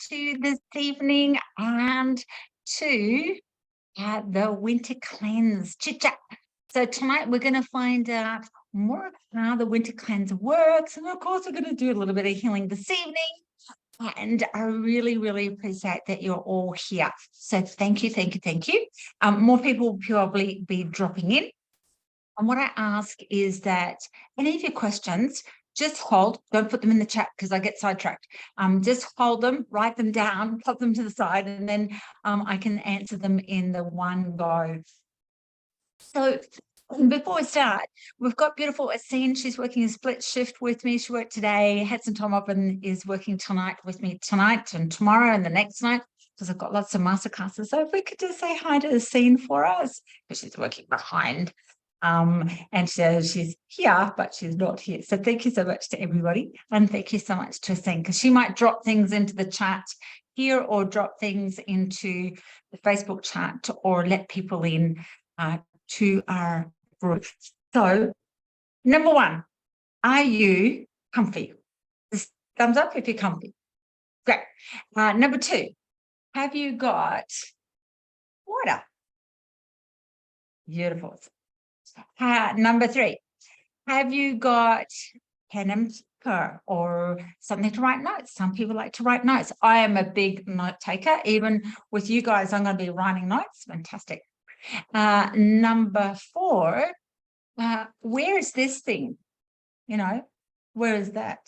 to this evening and to the winter cleanse chit chat. So tonight we're going to find out more about how the winter cleanse works, and of course we're going to do a little bit of healing this evening. And I really, really appreciate that you're all here. So thank you, thank you, thank you. More people will probably be dropping in. And what I ask is that any of your questions, just hold, don't put them in the chat because I get sidetracked. Just hold them, write them down, pop them to the side, and then I can answer them in the one go. So before we start, we've got beautiful Essene. She's working a split shift with me. She worked today. Hudson Tom and is working tonight with me tonight and tomorrow and the next night because I've got lots of masterclasses. So if we could just say hi to Essene for us, because she's working behind. And so she's here, but she's not here. So thank you so much to everybody. And thank you so much to Essene, because she might drop things into the chat here or drop things into the Facebook chat or let people in to our group. So number one, are you comfy? Just thumbs up if you're comfy. Great. Number two, have you got water? Beautiful. Number three, have you got pen and paper or something to write notes? Some people like to write notes. I am a big note taker. Even with you guys, I'm going to be writing notes. Fantastic. Number four, where is this thing? Where is that?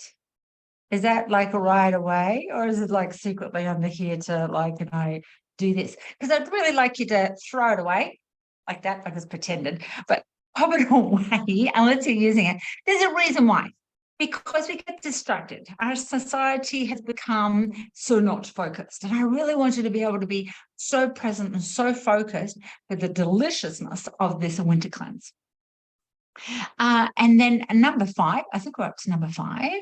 Is that like right away, or is it like secretly under here to do this? Because I'd really like you to throw it away like that. I just pretended, but pop it away unless you're using it. There's a reason why. Because we get distracted. Our society has become so not focused. And I really want you to be able to be so present and so focused for the deliciousness of this winter cleanse. And then number five, I think we're up to number five.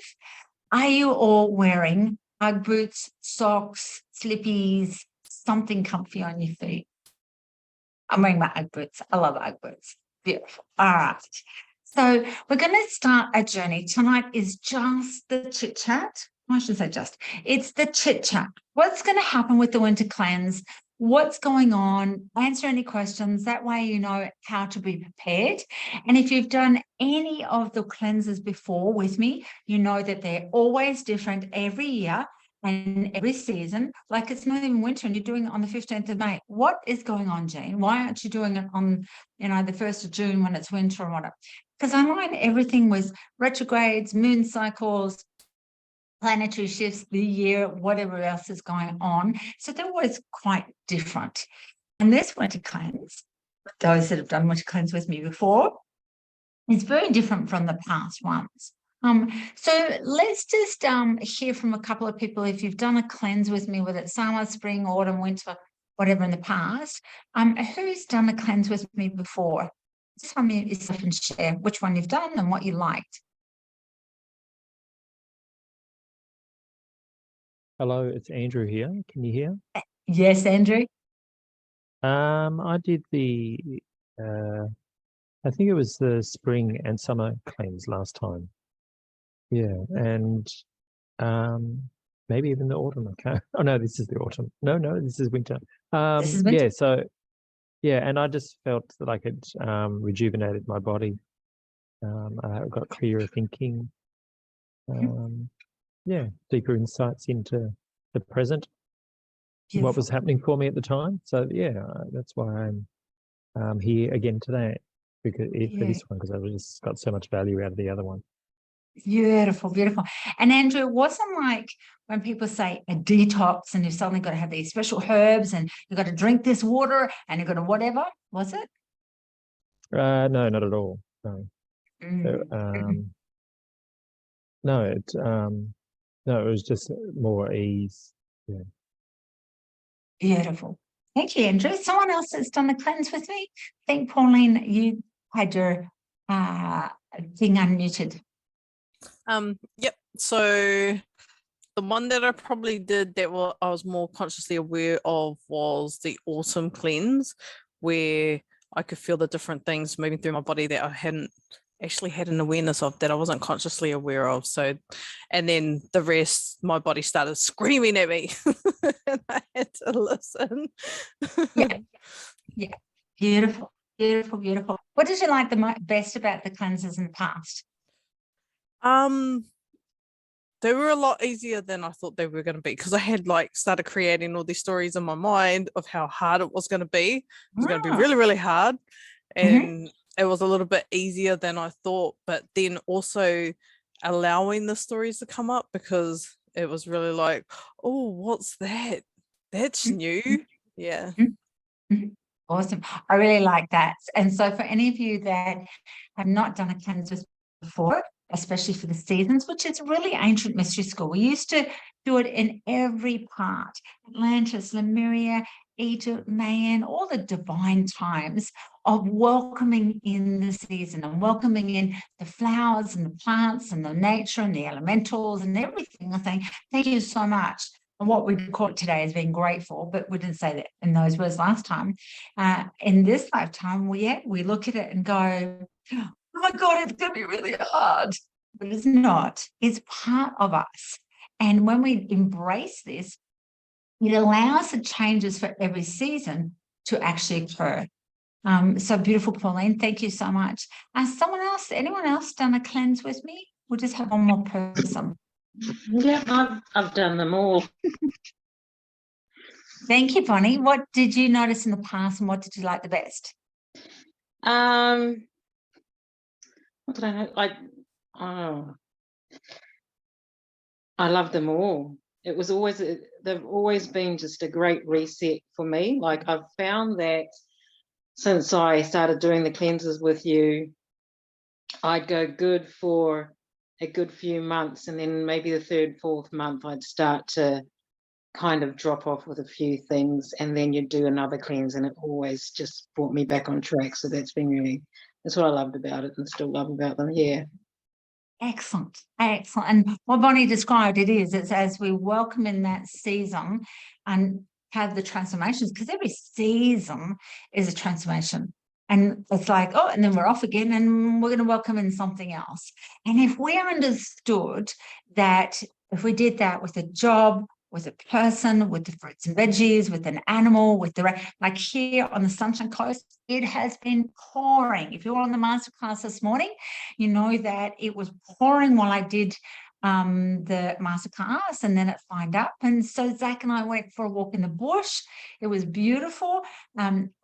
Are you all wearing Ugg boots, socks, slippies, something comfy on your feet? I'm wearing my Ugg boots. I love Ugg boots. Beautiful. All right. So we're going to start a journey. Tonight is just the chit chat. I shouldn't say just. It's the chit chat. What's going to happen with the winter cleanse? What's going on? Answer any questions. That way you know how to be prepared. And if you've done any of the cleanses before with me, you know that they're always different every year and every season. Like it's not even winter and you're doing it on the 15th of May. What is going on, Jean? Why aren't you doing it on, the 1st of June when it's winter or whatever? Because I line everything with retrogrades, moon cycles, planetary shifts, the year, whatever else is going on. So they're always quite different. And this winter cleanse, those that have done winter cleanse with me before, is very different from the past ones. So let's just hear from a couple of people. If you've done a cleanse with me, whether it's summer, spring, autumn, winter, whatever in the past, who's done a cleanse with me before? Just unmute yourself and share which one you've done and what you liked. Hello, it's Andrew here. Can you hear? Yes, Andrew. I did I think it was the spring and summer cleanse last time. Yeah, and maybe even the autumn. Okay. Oh no, this is the autumn. No, this is winter. This is winter. Yeah, so yeah, and I just felt like it rejuvenated my body. I got clearer thinking. Yeah, deeper insights into the present, Beautiful. what was happening for me at the time. So yeah, that's why I'm here again today for this one, because I just got so much value out of the other one. Beautiful, beautiful. And Andrew, it wasn't like when people say a detox and you've suddenly got to have these special herbs and you've got to drink this water and you've got to whatever, was it? No, not at all. No. No, it was just more ease. Yeah. Beautiful. Thank you, Andrew. Someone else that's done the cleanse with me? I think, Pauline, you had your thing unmuted. Yep. So the one that I probably did that I was more consciously aware of was the autumn cleanse, where I could feel the different things moving through my body that I hadn't actually had an awareness of that I wasn't consciously aware of. So, and then the rest, my body started screaming at me and I had to listen. Yeah. Yeah. Beautiful. Beautiful. Beautiful. What did you like the best about the cleanses in the past? They were a lot easier than I thought they were going to be, because I had like started creating all these stories in my mind of how hard it was going to be. It was going to be Ah, really, really hard. mhm. And it was a little bit easier than I thought, but then also allowing the stories to come up, because it was really like, oh, what's that? That's new. Yeah. Mhm. Awesome. I really like that. And so for any of you that have not done a cleanse before, especially for the seasons, which is really ancient mystery school, we used to do it in every part: Atlantis, Lemuria, Egypt, Mayan, all the divine times of welcoming in the season and welcoming in the flowers and the plants and the nature and the elementals and everything. I think, thank you so much. And what we call it today is being grateful, but we didn't say that in those words last time. In this lifetime, we look at it and go, oh my God, it's going to be really hard. But it's not. It's part of us. And when we embrace this, it allows the changes for every season to actually occur. So beautiful, Pauline. Thank you so much. Anyone else done a cleanse with me? We'll just have one more person. Yeah, I've done them all. Thank you, Bonnie. What did you notice in the past and what did you like the best? What did I know? I love them all. It was always, they've always been just a great reset for me. Like, I've found that since I started doing the cleanses with you, I'd go good for a good few months, and then maybe the third, fourth month, I'd start to kind of drop off with a few things, and then you'd do another cleanse, and it always just brought me back on track. So that's what I loved about it and still love about them. Yeah. Excellent, excellent. And what Bonnie described, it's as we welcome in that season and have the transformations, because every season is a transformation. And it's like, oh, and then we're off again and we're going to welcome in something else. And if we understood that, if we did that with a job, with a person, with the fruits and veggies, with an animal, like here on the Sunshine Coast, it has been pouring. If you were on the masterclass this morning, you know that it was pouring while I did the masterclass, and then it lined up. And so Zach and I went for a walk in the bush. It was beautiful,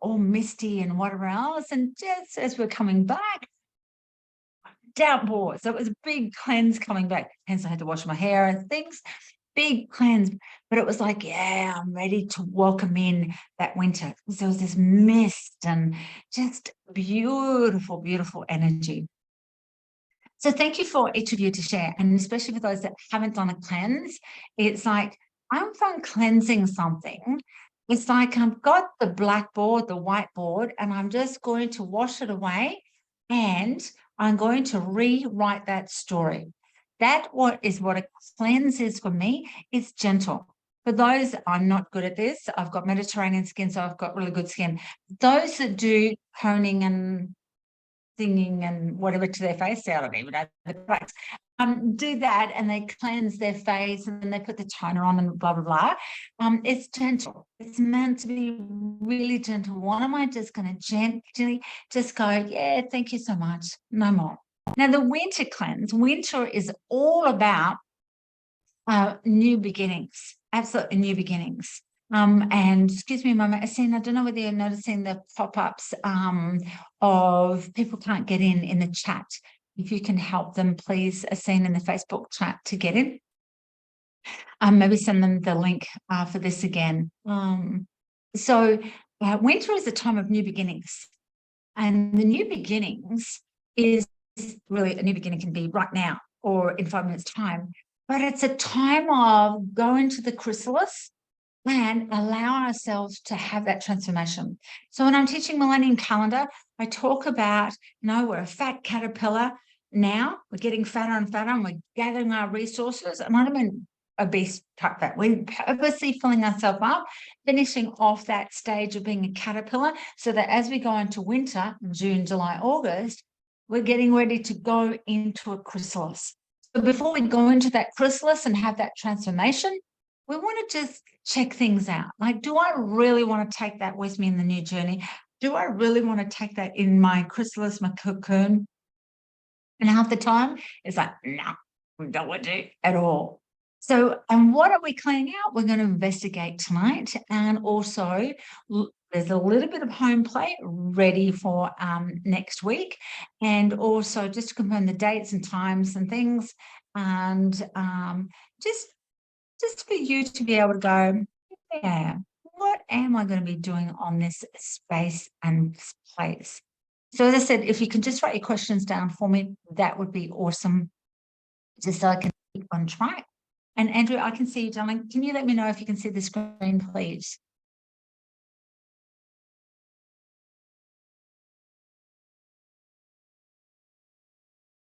all misty and whatever else. And just as we're coming back, downpour. So it was a big cleanse coming back. Hence I had to wash my hair and things. Big cleanse, but it was like, yeah, I'm ready to welcome in that winter. So there was this mist and just beautiful, beautiful energy. So thank you for each of you to share, and especially for those that haven't done a cleanse. It's like, I'm from cleansing something. It's like I've got the blackboard, the whiteboard, and I'm just going to wash it away, and I'm going to rewrite that story. What a cleanse is for me. It's gentle. For those, I'm not good at this. I've got Mediterranean skin, so I've got really good skin. Those that do toning and singing and whatever to their face, I don't even know the products, do that, and they cleanse their face, and then they put the toner on and blah, blah, blah. It's gentle. It's meant to be really gentle. What am I just going to gently just go, yeah, thank you so much, no more. Now, the winter cleanse, winter is all about new beginnings, absolutely new beginnings. And excuse me a moment, Asin, I don't know whether you're noticing the pop-ups of people can't get in the chat. If you can help them, please, Asin, in the Facebook chat to get in. Maybe send them the link for this again. So winter is a time of new beginnings. And the new beginnings is really, a new beginning can be right now or in 5 minutes' time. But it's a time of going to the chrysalis and allow ourselves to have that transformation. So when I'm teaching Millennium Calendar, I talk about, we're a fat caterpillar now. We're getting fatter and fatter, and we're gathering our resources. And I don't mean obese type fat. We're purposely filling ourselves up, finishing off that stage of being a caterpillar, so that as we go into winter, June, July, August, we're getting ready to go into a chrysalis. But before we go into that chrysalis and have that transformation, we want to just check things out. Like, do I really want to take that with me in the new journey? Do I really want to take that in my chrysalis, my cocoon? And half the time, it's like, no, we don't want to at all. So, and what are we cleaning out? We're going to investigate tonight. And also, there's a little bit of home play ready for next week. And also, just to confirm the dates and times and things. And just for you to be able to go, yeah, what am I going to be doing on this space and place? So as I said, if you can just write your questions down for me, that would be awesome, just so I can keep on track. And Andrew, I can see you, darling. Can you let me know if you can see the screen, please?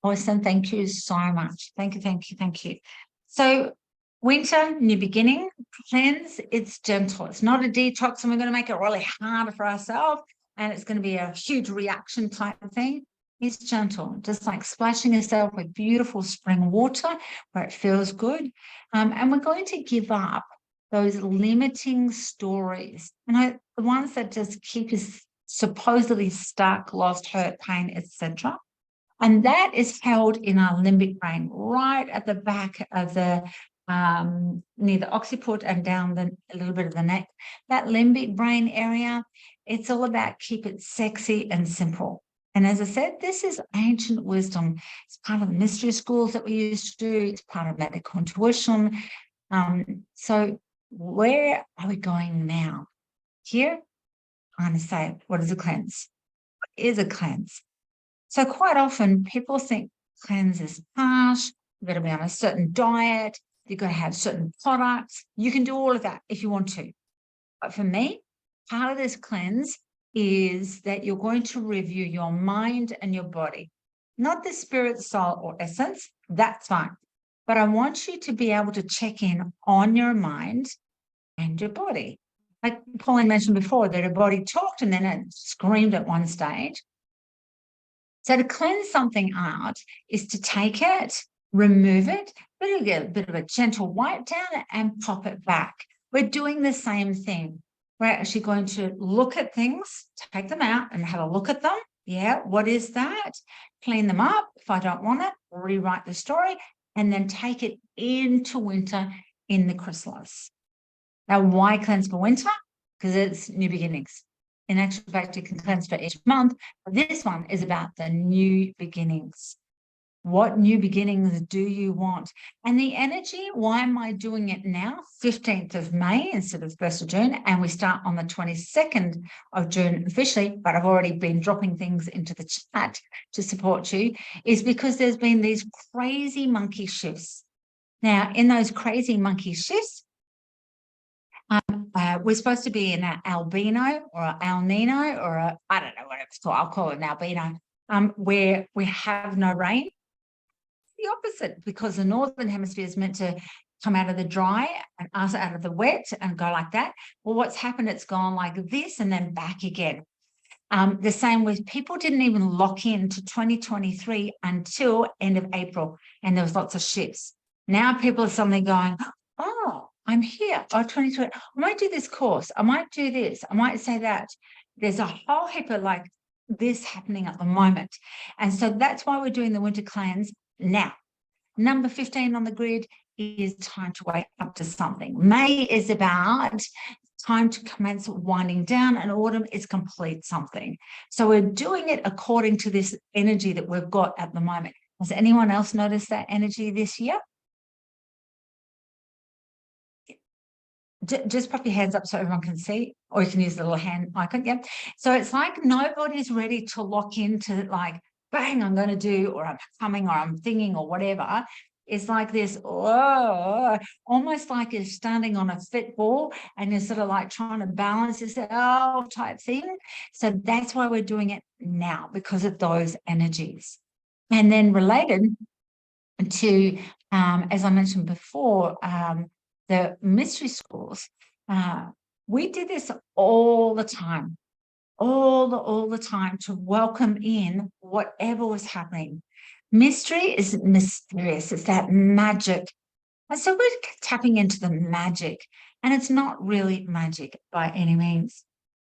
Awesome. Thank you so much. Thank you, thank you, thank you. So winter, new beginning, cleanse, it's gentle. It's not a detox and we're going to make it really hard for ourselves and it's going to be a huge reaction type of thing. It's gentle, just like splashing yourself with beautiful spring water where it feels good. And we're going to give up those limiting stories, the ones that just keep us supposedly stuck, lost, hurt, pain, etc. And that is held in our limbic brain, right at the back of the near the occiput and down a little bit of the neck. That limbic brain area, it's all about keep it sexy and simple. And as I said, this is ancient wisdom. It's part of the mystery schools that we used to do. It's part of medical intuition. So where are we going now? Here, I'm going to say, what is a cleanse? What is a cleanse? So quite often people think cleanse is harsh. You've got to be on a certain diet. You've got to have certain products. You can do all of that if you want to. But for me, part of this cleanse is that you're going to review your mind and your body, not the spirit, soul, or essence. That's fine. But I want you to be able to check in on your mind and your body. Like Pauline mentioned before, that her body talked and then it screamed at one stage. So to cleanse something out is to take it, remove it, but get a bit of a gentle wipe down and pop it back. We're doing the same thing. We're actually going to look at things, take them out and have a look at them. Yeah, what is that? Clean them up. If I don't want it, rewrite the story and then take it into winter in the chrysalis. Now, why cleanse for winter? Because it's new beginnings. In actual fact, you can cleanse for each month. But this one is about the new beginnings. What new beginnings do you want? And the energy, why am I doing it now? 15th of May instead of 1st of June. And we start on the 22nd of June officially, but I've already been dropping things into the chat to support you, is because there's been these crazy monkey shifts. Now, in those crazy monkey shifts, we're supposed to be in an albino or an El Nino or I don't know what it's called. I'll call it an albino, where we have no rain. The opposite, because the northern hemisphere is meant to come out of the dry and us out of the wet and go like that. Well, what's happened? It's gone like this and then back again. The same with people didn't even lock in to 2023 until end of April, and there was lots of shifts. Now people are suddenly going, oh, I'm here. Oh, 2020. I might do this course. I might do this. I might say that. There's a whole heap of like this happening at the moment. And so that's why we're doing the winter cleanse now. Number 15 on the grid is time to wake up to something. May is about time to commence winding down, and autumn is complete something. So we're doing it according to this energy that we've got at the moment. Has anyone else noticed that energy this year? Just pop your hands up so everyone can see, or you can use the little hand icon. Yeah. So it's like nobody's ready to lock into like, bang, I'm going to do, or I'm coming, or I'm thinking, or whatever. It's like this, oh, almost like you're standing on a fit ball and you're sort of like trying to balance yourself type thing. So that's why we're doing it now, because of those energies. And then related to, as I mentioned before, the mystery schools, we did this all the time. all the time to welcome in whatever was happening. Mystery is mysterious. It's that magic. And so we're tapping into the magic, and it's not really magic by any means.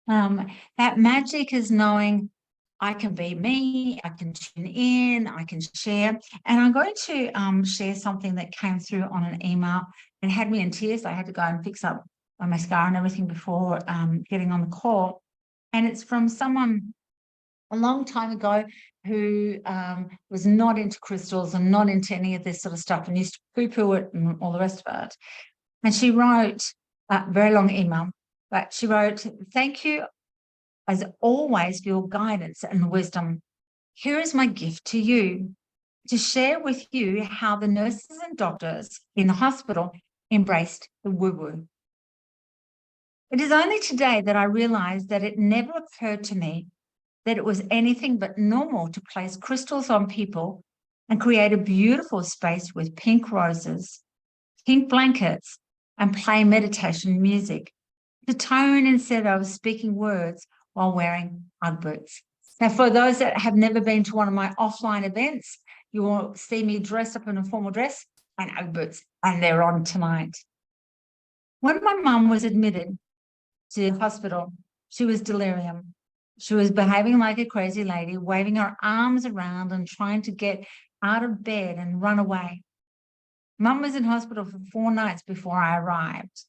That magic is knowing I can be me, I can tune in, I can share. And I'm going to share something that came through on an email and had me in tears. I had to go and fix up my mascara and everything before getting on the call. And it's from someone a long time ago who was not into crystals and not into any of this sort of stuff and used to poo-poo it and all the rest of it. And she wrote a very long email, but she wrote, "Thank you as always for your guidance and wisdom. Here is my gift to you, to share with you how the nurses and doctors in the hospital embraced the woo-woo. It is only today that I realized that it never occurred to me that it was anything but normal to place crystals on people and create a beautiful space with pink roses, pink blankets, and play meditation music, to tone instead of speaking words while wearing Ugg boots." Now, for those that have never been to one of my offline events, you will see me dressed up in a formal dress and Ugg boots, and they're on tonight. When my mum was admitted to the hospital, she was delirium. She was behaving like a crazy lady, waving her arms around and trying to get out of bed and run away. Mum was in hospital for 4 nights before I arrived.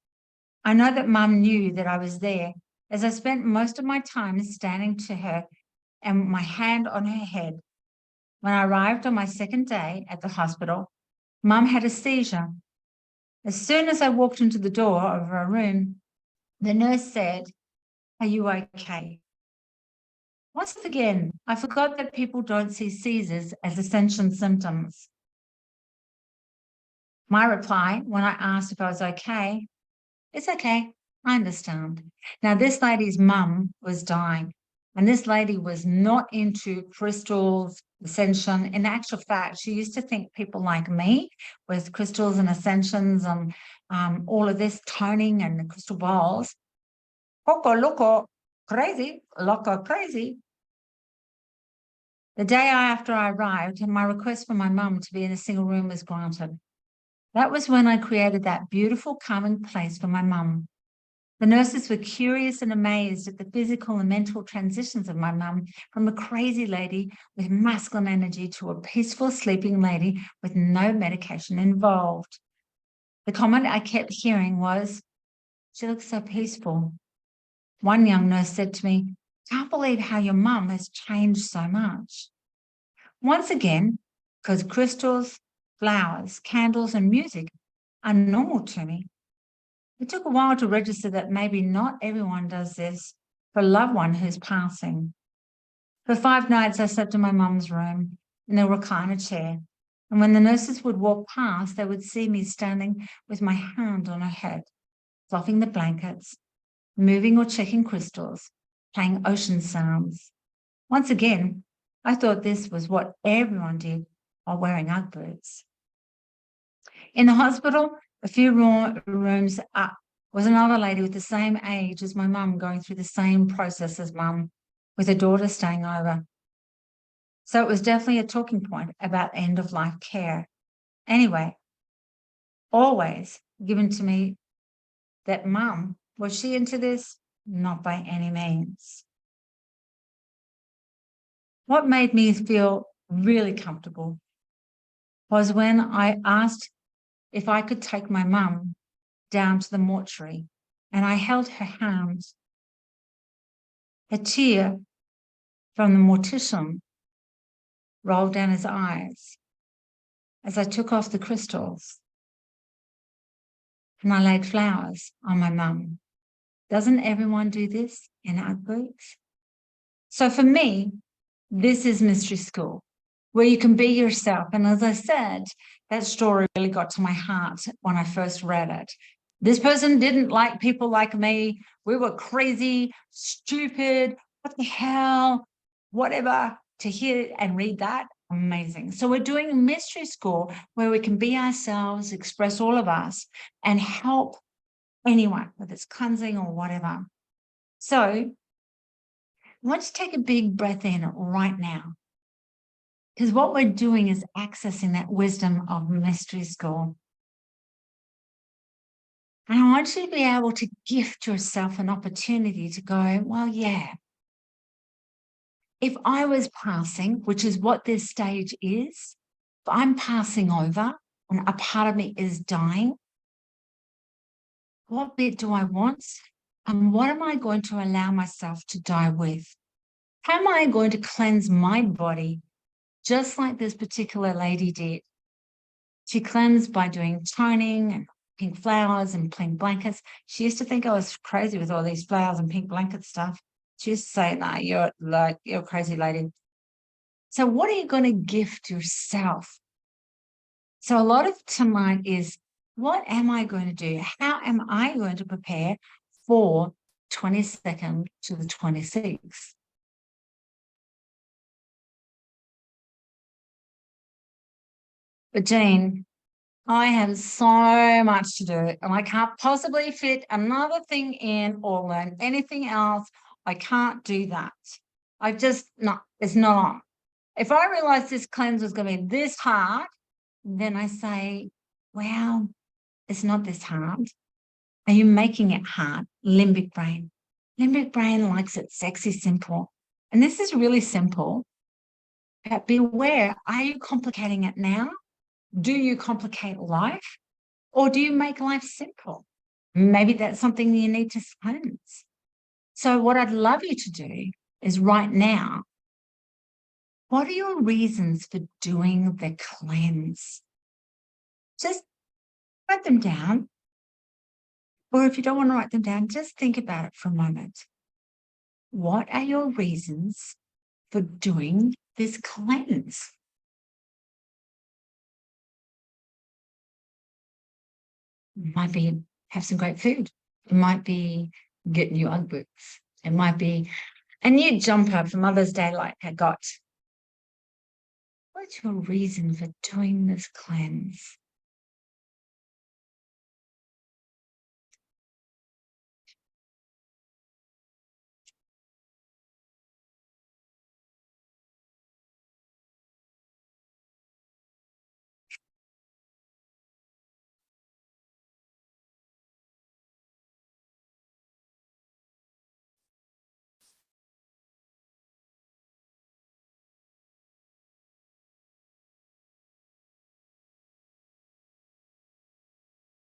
I know that Mum knew that I was there, as I spent most of my time standing to her and my hand on her head. When I arrived on my second day at the hospital, Mum had a seizure. As soon as I walked into the door of her room, the nurse said, "Are you okay?" Once again, I forgot that people don't see seizures as ascension symptoms. My reply, when I asked if I was okay, "It's okay, I understand." Now, this lady's mum was dying, and this lady was not into crystals, ascension. In actual fact, she used to think people like me with crystals and ascensions and all of this toning and the crystal balls, loco, crazy, loco, crazy. The day after I arrived, my request for my mum to be in a single room was granted. That was when I created that beautiful, calming place for my mum. The nurses were curious and amazed at the physical and mental transitions of my mum from a crazy lady with masculine energy to a peaceful, sleeping lady with no medication involved. The comment I kept hearing was, "She looks so peaceful." One young nurse said to me, "Can't believe how your mum has changed so much." Once again, because crystals, flowers, candles, and music are normal to me, it took a while to register that maybe not everyone does this for a loved one who's passing. For 5 nights, I slept in my mum's room in a recliner chair. And when the nurses would walk past, they would see me standing with my hand on her head, fluffing the blankets, moving or checking crystals, playing ocean sounds. Once again, I thought this was what everyone did while wearing Ugg boots. In the hospital, a few rooms up was another lady with the same age as my mum, going through the same process as mum, with her daughter staying over. So it was definitely a talking point about end-of-life care. Anyway, always given to me that mum, was she into this? Not by any means. What made me feel really comfortable was when I asked if I could take my mum down to the mortuary, and I held her hand. A tear from the mortician rolled down his eyes as I took off the crystals and I laid flowers on my mum. Doesn't everyone do this in Ugg boots? So for me, this is Mystery School, where you can be yourself. And as I said, that story really got to my heart when I first read it. This person didn't like people like me. We were crazy, stupid, what the hell, whatever. To hear and read that, amazing. So we're doing a Mystery School where we can be ourselves, express all of us, and help anyone, whether it's cleansing or whatever. So I want you to take a big breath in right now. Because what we're doing is accessing that wisdom of mystery school. And I want you to be able to gift yourself an opportunity to go, well, yeah, if I was passing, which is what this stage is, if I'm passing over and a part of me is dying, what bit do I want? And what am I going to allow myself to die with? How am I going to cleanse my body just like this particular lady did? She cleansed by doing toning and pink flowers and pink blankets. She used to think I was crazy with all these flowers and pink blanket stuff. She used to say, no, you're a crazy lady. So what are you going to gift yourself? So a lot of tonight is, what am I going to do? How am I going to prepare for 22nd to the 26th? But Jean, I have so much to do and I can't possibly fit another thing in or learn anything else. I can't do that. I just, no, it's not on. If I realized this cleanse was going to be this hard, then I say, well, it's not this hard. Are you making it hard? Limbic brain. Limbic brain likes it sexy, simple. And this is really simple. But be aware, are you complicating it now? Do you complicate life? Or do you make life simple? Maybe that's something you need to cleanse. So what I'd love you to do is right now, what are your reasons for doing the cleanse? Just write them down. Or if you don't want to write them down, just think about it for a moment. What are your reasons for doing this cleanse? It might be have some great food. It might be get new UGG boots. It might be a new jumper for Mother's Day like I got. What's your reason for doing this cleanse?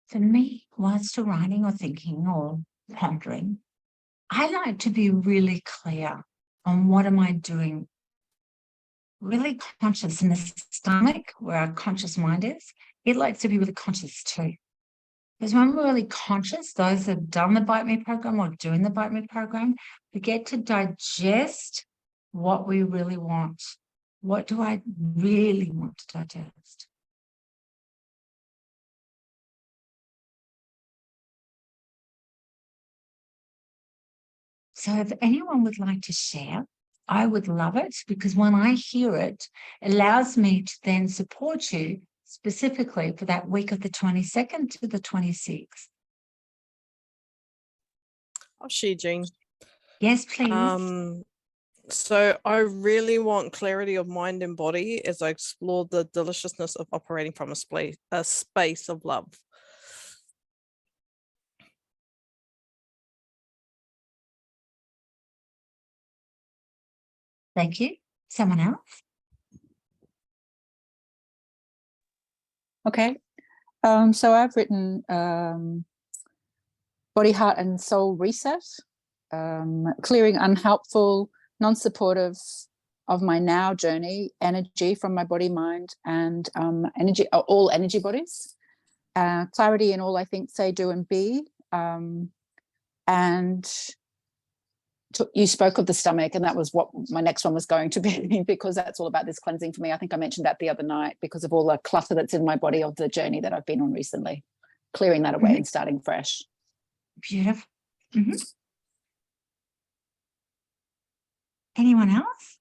For me, whilst you're writing or thinking or pondering, I like to be really clear on what am I doing, really conscious in the stomach where our conscious mind is. It likes to be really conscious too. Because when we're really conscious, those that have done the Bite Me program or doing the Bite Me program, we get to digest what we really want. What do I really want to digest? So if anyone would like to share, I would love it, because when I hear it, it allows me to then support you specifically for that week of the 22nd to the 26th. I'll share, Jean. Yes, please. So I really want clarity of mind and body as I explore the deliciousness of operating from a space of love. Thank you. Someone else? Okay. So I've written Body, Heart and Soul Reset, clearing unhelpful, non-supportive of my now journey, energy from my body, mind, and energy, all energy bodies, clarity in all I think, say, do, and be. And you spoke of the stomach, and that was what my next one was going to be, because that's all about this cleansing for me. I think I mentioned that the other night, because of all the clutter that's in my body of the journey that I've been on recently, clearing that away and starting fresh. Beautiful. Anyone else?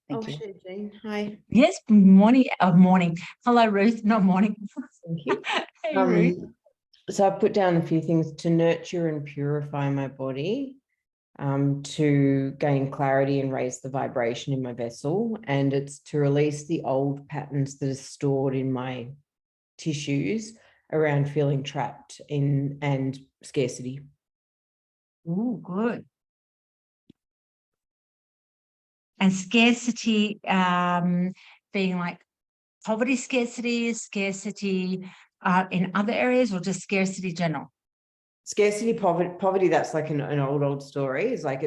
Thank you. Sure, Jean. Hi. Yes, morning. Morning. Hello, Ruth. Not morning. Thank you. Hey, Ruth. So I put down a few things to nurture and purify my body. to gain clarity and raise the vibration in my vessel. And it's to release the old patterns that are stored in my tissues around feeling trapped in and scarcity. Oh, good. And scarcity being like poverty scarcity in other areas, or just scarcity general? Scarcity, poverty, that's like an old story. It's like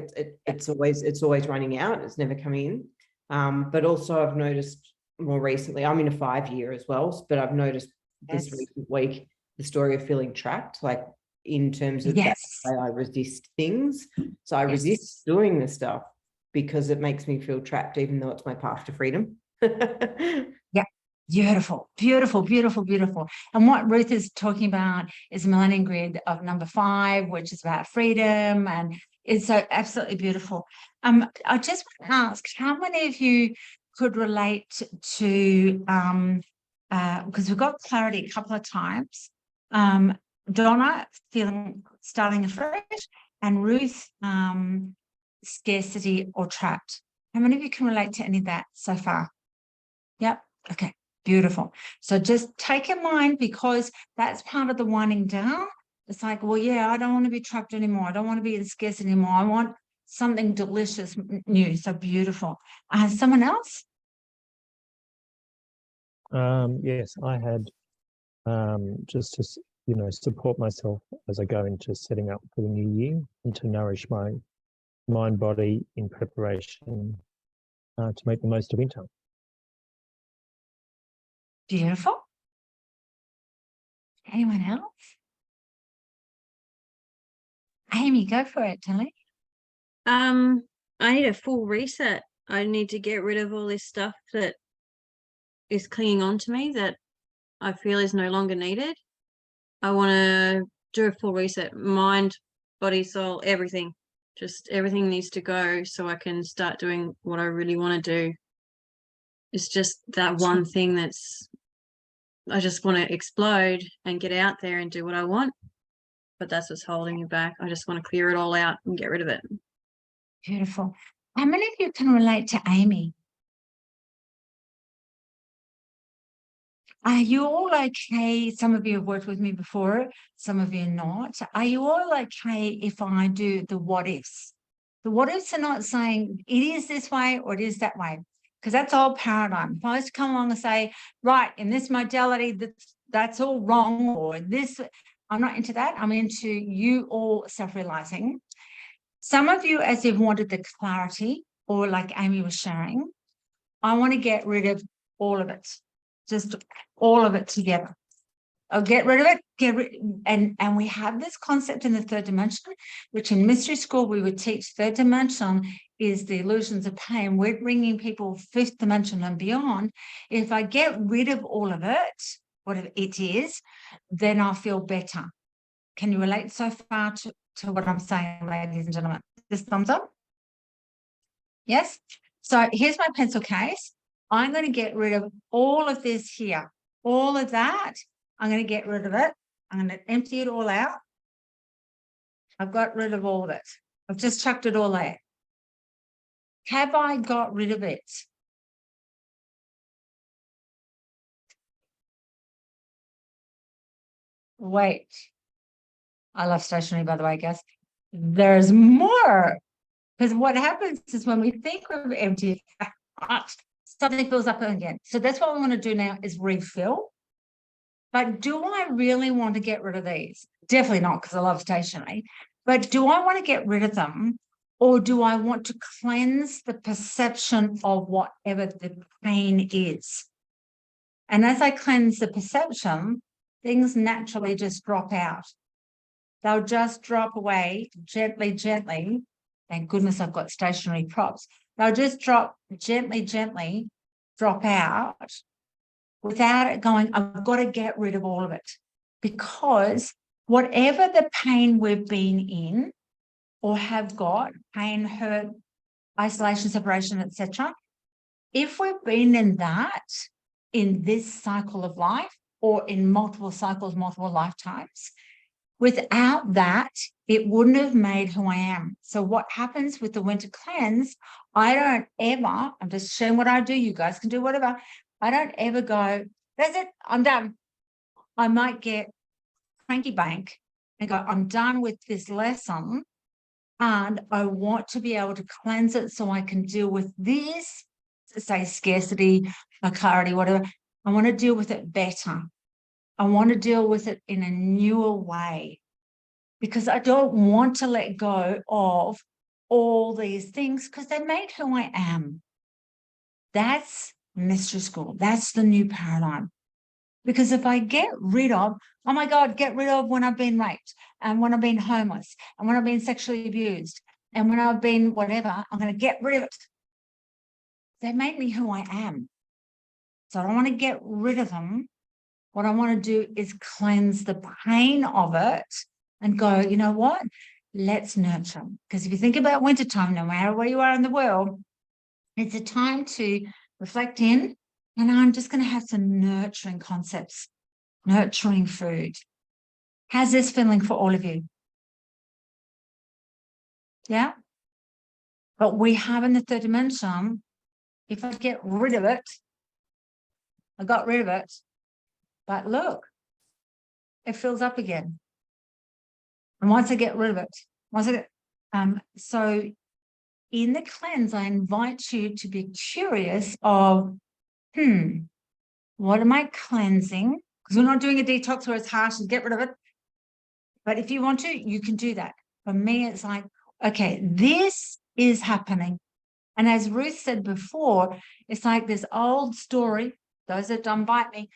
it's always running out. It's never come in. But also I've noticed more recently, I'm in a 5-year as well, but I've noticed this recent week the story of feeling trapped, like in terms of that's why I resist things. So I resist doing this stuff because it makes me feel trapped, even though it's my path to freedom. Yeah. Beautiful, beautiful, beautiful, beautiful. And what Ruth is talking about is Millennium Grid of number 5, which is about freedom, and it's so absolutely beautiful. I just want to ask, how many of you could relate to because we've got clarity a couple of times. Donna starting afresh, and Ruth scarcity or trapped. How many of you can relate to any of that so far? Yep. Okay. Beautiful. So just take in mind, because that's part of the winding down. It's like, well, yeah, I don't want to be trapped anymore. I don't want to be in scarcity anymore. I want something delicious, new. So beautiful. Someone else? Yes, I had just to support myself as I go into setting up for the new year, and to nourish my mind, body in preparation to make the most of winter. Beautiful. Anyone else? Amy, go for it, Tilly. I need a full reset. I need to get rid of all this stuff that is clinging on to me that I feel is no longer needed. I want to do a full reset. Mind, body, soul, everything. Just everything needs to go so I can start doing what I really want to do. It's just that one thing I just want to explode and get out there and do what I want. But that's what's holding me back. I just want to clear it all out and get rid of it. Beautiful. How many of you can relate to Amy? Are you all okay? Some of you have worked with me before, some of you not. Are you all okay if I do the what ifs? The what ifs are not saying it is this way or it is that way, because that's all paradigm. If I was to come along and say, right, in this modality, that's all wrong, or this, I'm not into that. I'm into you all self-realizing. Some of you, as you've wanted the clarity, or like Amy was sharing, I want to get rid of all of it. Just all of it together. I'll get rid of it, and we have this concept in the third dimension, which in mystery school we would teach. Third dimension is the illusions of pain. We're bringing people fifth dimension and beyond. If I get rid of all of it, whatever it is, then I'll feel better. Can you relate so far to what I'm saying, ladies and gentlemen? Just thumbs up. Yes. So here's my pencil case. I'm going to get rid of all of this here, all of that. I'm going to get rid of it. I'm going to empty it all out. I've got rid of all of it. I've just chucked it all out. Have I got rid of it? Wait. I love stationery, by the way, guys. There's more. Because what happens is when we think we've emptied out, something fills up again. So that's what we want to do now, is refill. But do I really want to get rid of these? Definitely not, because I love stationery. But do I want to get rid of them, or do I want to cleanse the perception of whatever the pain is? And as I cleanse the perception, things naturally just drop out. They'll just drop away gently, gently. Thank goodness I've got stationary props. They'll just drop gently, gently, drop out without it going, I've got to get rid of all of it. Because whatever the pain we've been in or have got, pain, hurt, isolation, separation, etc., if we've been in that, in this cycle of life, or in multiple cycles, multiple lifetimes, Without that, it wouldn't have made who I am. So what happens with the winter cleanse, I don't ever, I'm just showing what I do, you guys can do whatever. I don't ever go, that's it, I'm done. I might get cranky bank and go, I'm done with this lesson. And I want to be able to cleanse it so I can deal with this, say scarcity, clarity, whatever. I want to deal with it better. I want to deal with it in a newer way, because I don't want to let go of all these things because they made who I am. That's mystery school. That's the new paradigm. Because if I get rid of, oh my God, get rid of when I've been raped and when I've been homeless and when I've been sexually abused and when I've been whatever, I'm going to get rid of it. They made me who I am. So I don't want to get rid of them. What I want to do is cleanse the pain of it and go, you know what? Let's nurture. Because if you think about wintertime, no matter where you are in the world, it's a time to reflect in. And I'm just going to have some nurturing concepts, nurturing food. How's this feeling for all of you? Yeah? But we have in the third dimension, if I get rid of it, I got rid of it. But look, it fills up again. And once I get rid of it, so in the cleanse, I invite you to be curious of, what am I cleansing? Because we're not doing a detox where it's harsh and get rid of it. But if you want to, you can do that. For me, it's like, okay, this is happening. And as Ruth said before, it's like this old story, those that don't bite me,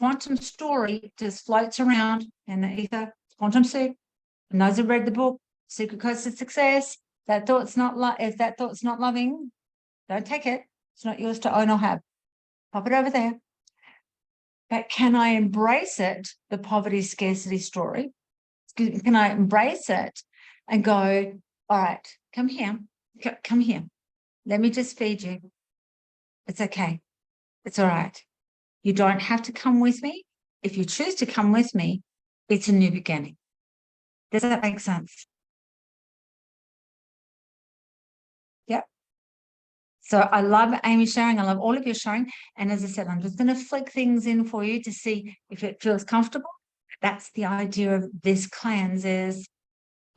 quantum story just floats around in the ether, quantum soup. And those who read the book, Secret Codes to Success, that thought's not if that thought's not loving, don't take it. It's not yours to own or have. Pop it over there. But can I embrace it, the poverty scarcity story? Can I embrace it and go, all right, come here, come here. Let me just feed you. It's okay. It's all right. You don't have to come with me. If you choose to come with me, it's a new beginning. Does that make sense? Yep. So I love Amy sharing. I love all of you sharing. And as I said, I'm just going to flick things in for you to see if it feels comfortable. That's the idea of this cleanse is,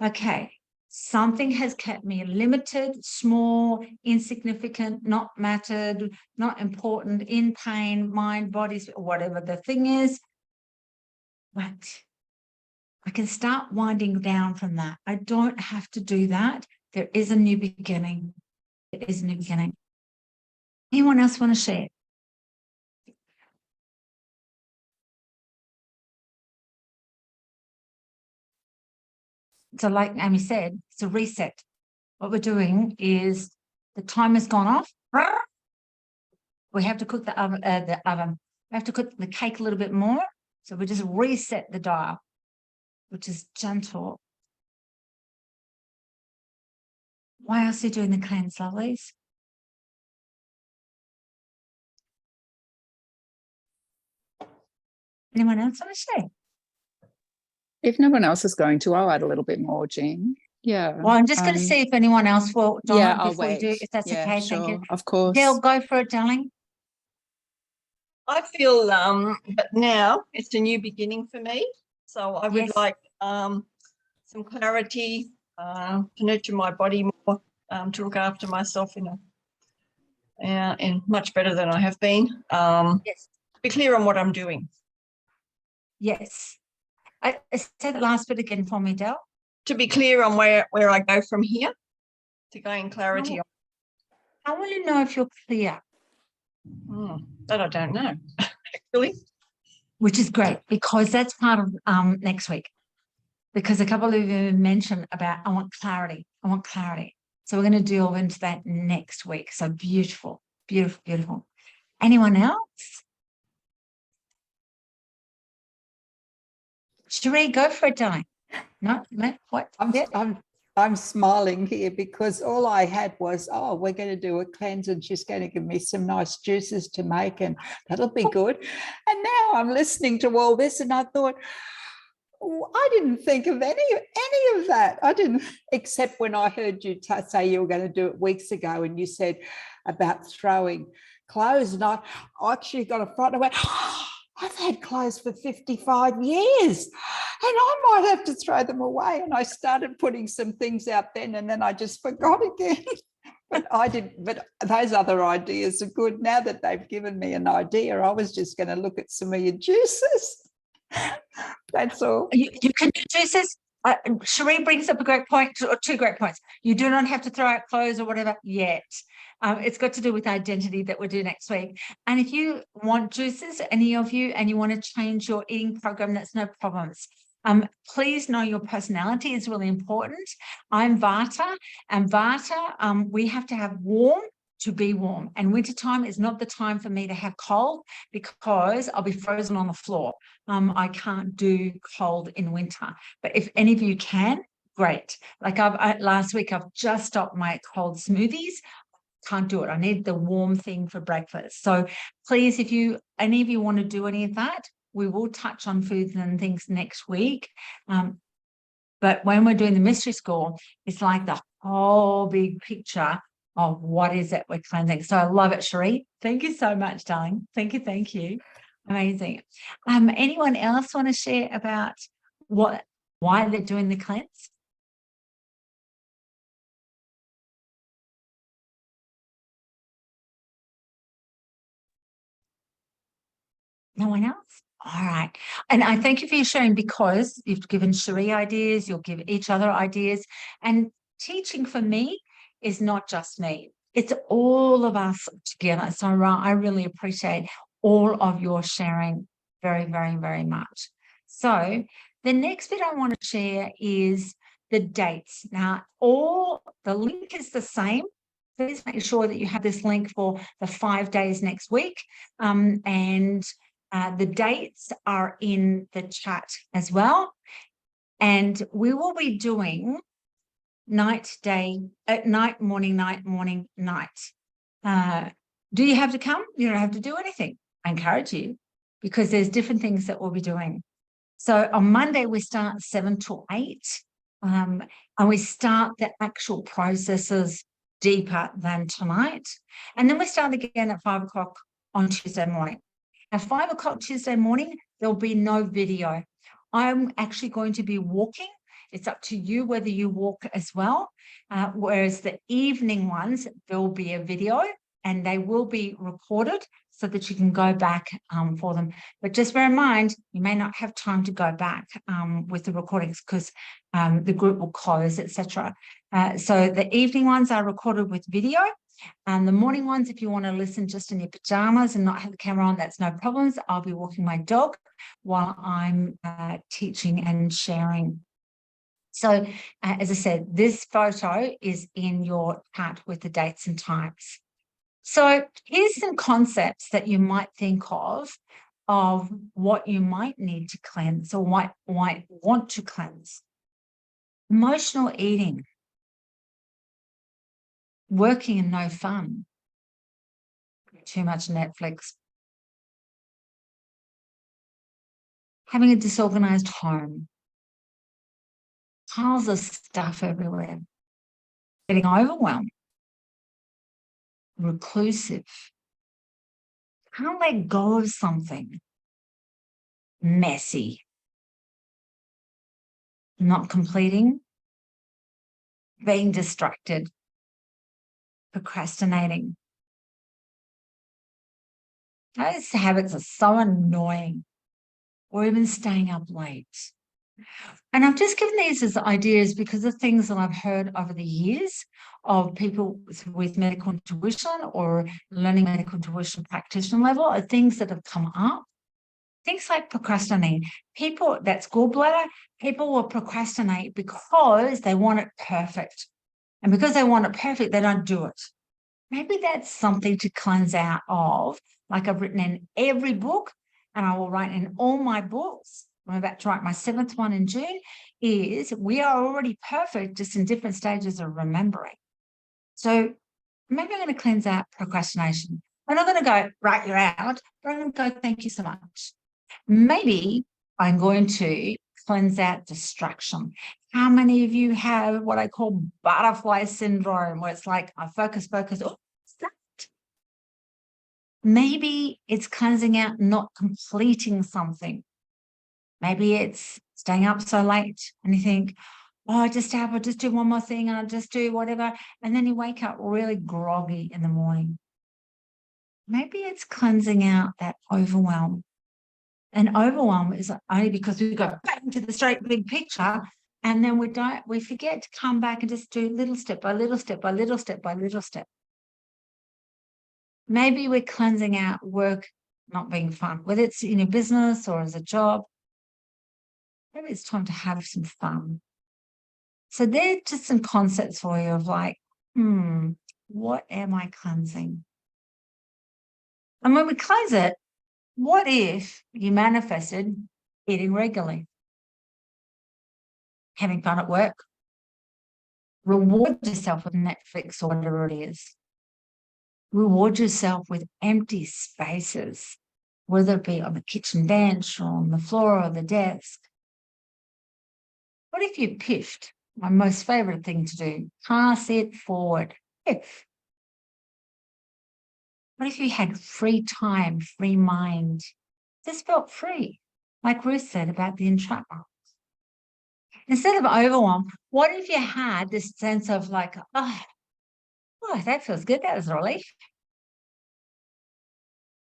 okay, something has kept me limited, small, insignificant, not mattered, not important, in pain, mind, body, whatever the thing is. But I can start winding down from that. I don't have to do that. There is a new beginning. It is a new beginning. Anyone else want to share? So like Amy said, it's a reset. What we're doing is the time has gone off. We have to cook the oven. We have to cook the cake a little bit more. So we just reset the dial, which is gentle. Why else are you doing the cleanse, lovelies? Anyone else want to share? If no one else is going to, I'll add a little bit more, Jean. Yeah. Well, I'm just going to see if anyone else will. Donna, yeah, I'll before you do, wait. if that's okay, sure, thank you. of course. Dale, go for it, darling. I feel but now it's a new beginning for me. So I would Yes. like some clarity to nurture my body more, to look after myself in much better than I have been. Yes. Be clear on what I'm doing. Yes. I say the last bit again for me, Dale. To be clear on where I go from here, to gain clarity. How will you know if you're clear? That I don't know, actually. Which is great, because that's part of next week. Because a couple of you mentioned about, I want clarity. I want clarity. So we're going to delve into that next week. So beautiful, beautiful, beautiful. Anyone else? Cherie, go for it, darling. No, what? I'm smiling here because all I had was, oh, we're going to do a cleanse and she's going to give me some nice juices to make and that'll be good. And now I'm listening to all this and I thought, I didn't think of any of that. I didn't, except when I heard you say you were going to do it weeks ago, and you said about throwing clothes, and I actually got a fright. I went, oh, I've had clothes for 55 years, and I might have to throw them away. And I started putting some things out then, and then I just forgot again. But those other ideas are good. Now that they've given me an idea, I was just going to look at some of your juices. That's all. You can do juices. Cherie brings up a great point, or two great points. You do not have to throw out clothes or whatever yet. It's got to do with identity that we'll do next week. And if you want juices, any of you, and you want to change your eating program, that's no problems. Please know your personality is really important. I'm Vata, and Vata, we have to have warm to be warm. And wintertime is not the time for me to have cold, because I'll be frozen on the floor. I can't do cold in winter. But if any of you can, great. Like last week, I've just stopped my cold smoothies. Can't do it. I need the warm thing for breakfast. So please, if any of you want to do any of that, we will touch on foods and things next week. But when we're doing the mystery school, it's like the whole big picture of what is it we're cleansing. So I love it, Cherie. Thank you so much, darling. Thank you. Thank you. Amazing. Anyone else want to share about why they're doing the cleanse? No one else? All right. And I thank you for your sharing, because you've given Cherie ideas, you'll give each other ideas. And teaching for me is not just me. It's all of us together. So I really appreciate all of your sharing very, very, very much. So the next bit I want to share is the dates. Now, the link is the same. Please make sure that you have this link for the 5 days next week. The dates are in the chat as well. And we will be doing night, morning, night. Do you have to come? You don't have to do anything. I encourage you, because there's different things that we'll be doing. So on Monday, we start 7 to 8, and we start the actual processes deeper than tonight. And then we start again at 5 o'clock on Tuesday morning. At 5 o'clock Tuesday morning, there'll be no video. I'm actually going to be walking. It's up to you whether you walk as well. Whereas the evening ones, there'll be a video, and they will be recorded so that you can go back for them. But just bear in mind, you may not have time to go back with the recordings, because the group will close, etc. So the evening ones are recorded with video. And the morning ones, if you want to listen just in your pajamas and not have the camera on, that's no problems. I'll be walking my dog while I'm teaching and sharing. So as I said, this photo is in your chat with the dates and times. So here's some concepts that you might think of what you might need to cleanse, or what might want to cleanse. Emotional eating. Working and no fun. Too much Netflix. Having a disorganized home. Piles of stuff everywhere. Getting overwhelmed. Reclusive. Can't let go of something. Messy. Not completing. Being distracted. Procrastinating. Those habits are so annoying. Or even staying up late. And I've just given these as ideas because of things that I've heard over the years of people with medical intuition or learning medical intuition practitioner level, are things that have come up. Things like procrastinating. People, that's gallbladder, people will procrastinate because they want it perfect. And because they want it perfect, they don't do it. Maybe that's something to cleanse out of, like I've written in every book, and I will write in all my books. I'm about to write my 7th one in June, is we are already perfect, just in different stages of remembering. So maybe I'm going to cleanse out procrastination. I'm not going to go, write you out, but I'm going to go, thank you so much. Maybe I'm going to cleanse out distraction? How many of you have what I call butterfly syndrome, where it's like, I focus, oh, what's that? Maybe it's cleansing out not completing something. Maybe it's staying up so late and you think, oh, I'll just do one more thing and I'll just do whatever. And then you wake up really groggy in the morning. Maybe it's cleansing out that overwhelm. And overwhelm is only because we go back to the straight big picture, and then we forget to come back and just do little step by little step by little step by little step. Maybe we're cleansing out work not being fun, whether it's in your business or as a job. Maybe it's time to have some fun. So they're just some concepts for you of like, what am I cleansing? And when we cleanse it, what if you manifested eating regularly, having fun at work, reward yourself with Netflix or whatever it is, reward yourself with empty spaces, whether it be on the kitchen bench or on the floor or the desk. What if you piffed? My most favorite thing to do, pass it forward. Piff. What if you had free time, free mind? Just felt free, like Ruth said about the entrapment. Instead of overwhelm, what if you had this sense of like, oh, that feels good, that was a relief.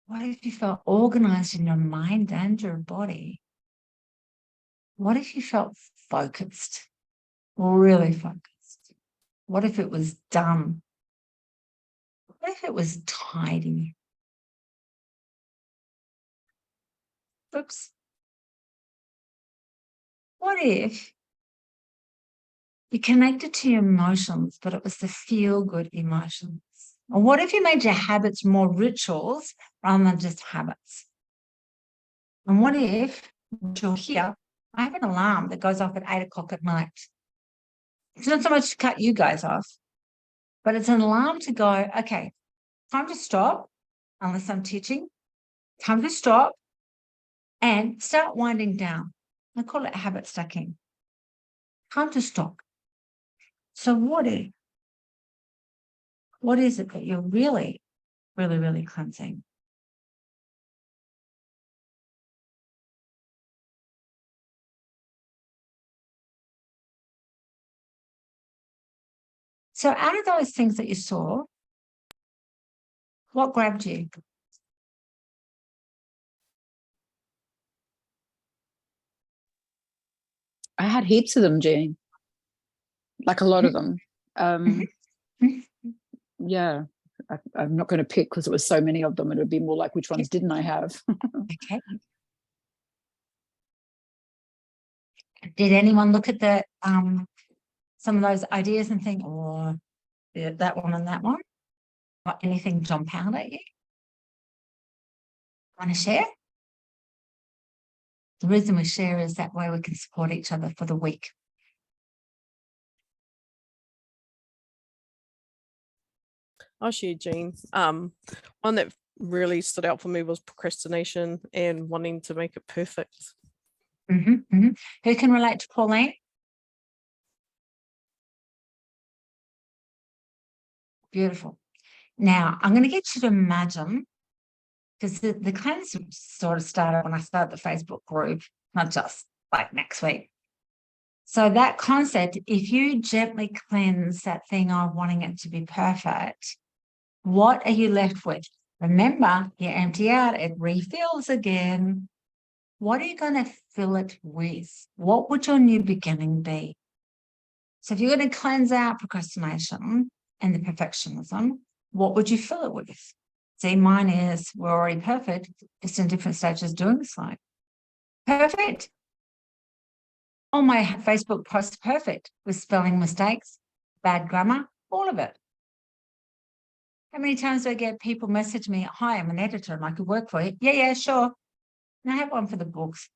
What if you felt organized in your mind and your body? What if you felt focused, really focused? What if it was done? What if it was tidy? Oops. What if you connected to your emotions, but it was the feel-good emotions? Or what if you made your habits more rituals rather than just habits? And what if you're here, I have an alarm that goes off at 8 o'clock at night. It's not so much to cut you guys off, but it's an alarm to go, okay, time to stop, unless I'm teaching, time to stop and start winding down. I call it habit stacking. Time to stop. So what is it that you're really, really, really cleansing? So out of those things that you saw, what grabbed you? I had heaps of them, Jean. Like a lot of them. Yeah, I'm not going to pick because it was so many of them. It would be more like, which ones didn't I have? Okay. Did anyone look at the some of those ideas and think, oh, yeah, that one and that one? Or anything jump out at you? Want to share? The reason we share is that way we can support each other for the week. I'll share, Jean. One that really stood out for me was procrastination and wanting to make it perfect. Who can relate to Pauline? Beautiful. Now, I'm going to get you to imagine, because the cleanse sort of started when I started the Facebook group, not just like next week. So that concept, if you gently cleanse that thing of wanting it to be perfect, what are you left with? Remember, you empty out, it refills again. What are you going to fill it with? What would your new beginning be? So if you're going to cleanse out procrastination and the perfectionism, what would you fill it with? See, mine is, we're already perfect, just in different stages doing so. Perfect. All my Facebook posts perfect, with spelling mistakes, bad grammar, all of it. How many times do I get people message me, hi, I'm an editor and I could work for you? Yeah, sure. And I have one for the books.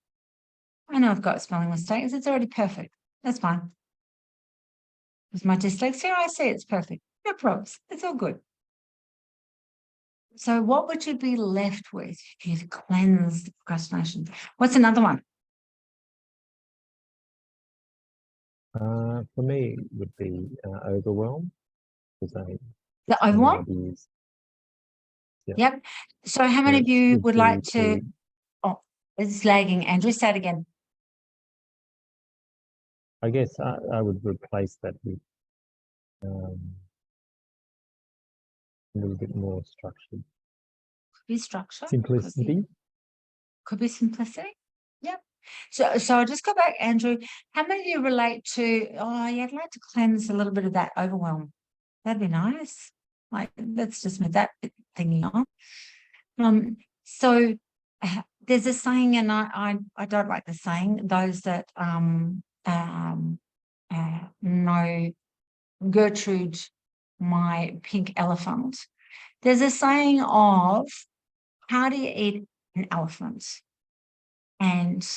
I know I've got spelling mistakes. It's already perfect. That's fine. With my dyslexia, I see it's perfect. No problems. It's all good. So what would you be left with if you cleanse the procrastination? What's another one? For me, it would be overwhelm, because I The have no overwhelm? ideas. Yep. So how many So of you would would be like to, oh, it's lagging. Andrew, say it again. I guess I would replace that with a little bit more structured. Could be structure. Simplicity. Could be simplicity. Yep. So I'll just go back, Andrew. How many of you relate to, oh, yeah, I'd like to cleanse a little bit of that overwhelm. That'd be nice. Like, let's just move that thingy on. So there's a saying, and I don't like the saying, those that know Gertrude, my pink elephant. There's a saying of, how do you eat an elephant? And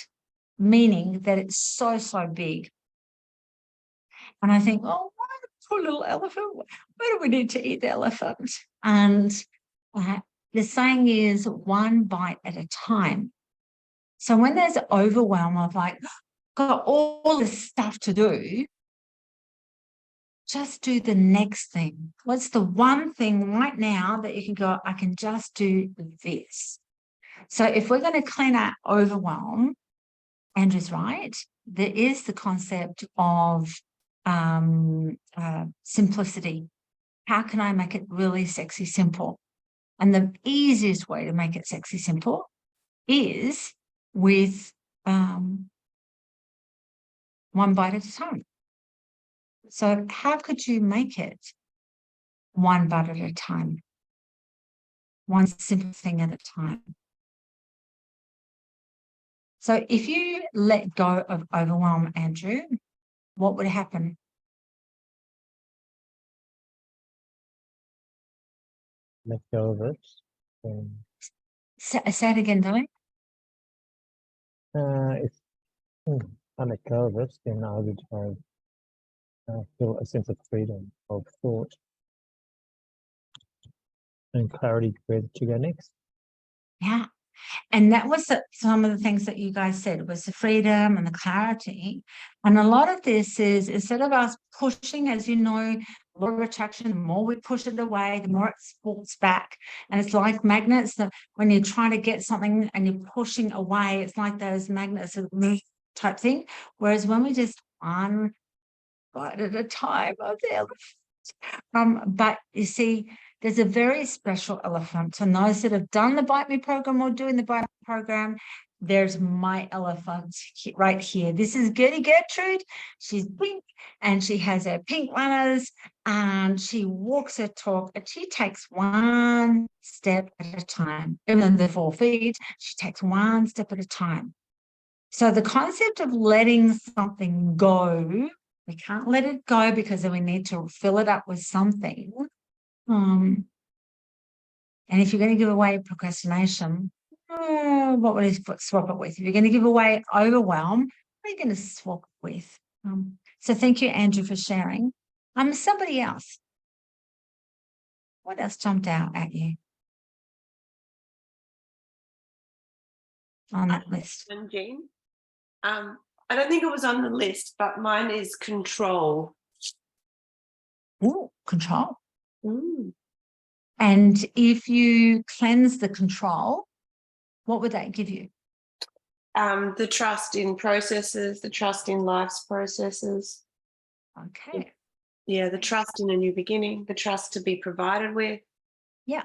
meaning that it's so, so big. And I think, oh, why the poor little elephant? Why do we need to eat the elephant? And the saying is one bite at a time. So when there's overwhelm of like, got all this stuff to do, just do the next thing. What's the one thing right now that you can go, I can just do this? So if we're going to clean out overwhelm, Andrew's right, there is the concept of simplicity. How can I make it really sexy simple? And the easiest way to make it sexy simple is with one bite at a time. So how could you make it one bite at a time? One simple thing at a time. So if you let go of overwhelm, Andrew, what would happen? Let go of it. Say it again, darling. If I let go of it, then I would feel a sense of freedom of thought and clarity where to go next. Yeah. And that was some of the things that you guys said, was the freedom and the clarity. And a lot of this is, instead of us pushing, as you know, law of attraction, the more we push it away, the more it falls back. And it's like magnets, that when you're trying to get something and you're pushing away, it's like those magnets type thing. Whereas when we just one bite at a time of the elephant. But you see, there's a very special elephant. And those that have done the Bite Me program or doing the Bite Me program, there's my elephant right here. This is Gertrude. She's pink and she has her pink runners and she walks her talk and she takes one step at a time. Even though they're 4 feet, she takes one step at a time. So the concept of letting something go, we can't let it go because then we need to fill it up with something. And if you're going to give away procrastination, what would you swap it with? If you're going to give away overwhelm, what are you going to swap it with? So thank you, Andrew, for sharing. Somebody else. What else jumped out at you on that list? And Jean, I don't think it was on the list, but mine is control. Ooh, control. Mm. And if you cleanse the control, what would that give you? The trust in processes, the trust in life's processes. Okay. Yeah, the trust in a new beginning, the trust to be provided with. Yeah.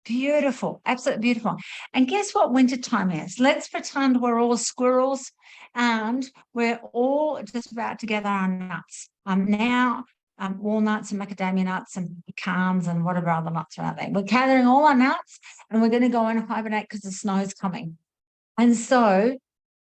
Beautiful. Absolutely beautiful. And guess what winter time is? Let's pretend we're all squirrels and we're all just about to gather our nuts. Walnuts and macadamia nuts and pecans and whatever other nuts are out there. We're gathering all our nuts and we're going to go and hibernate because the snow is coming. And so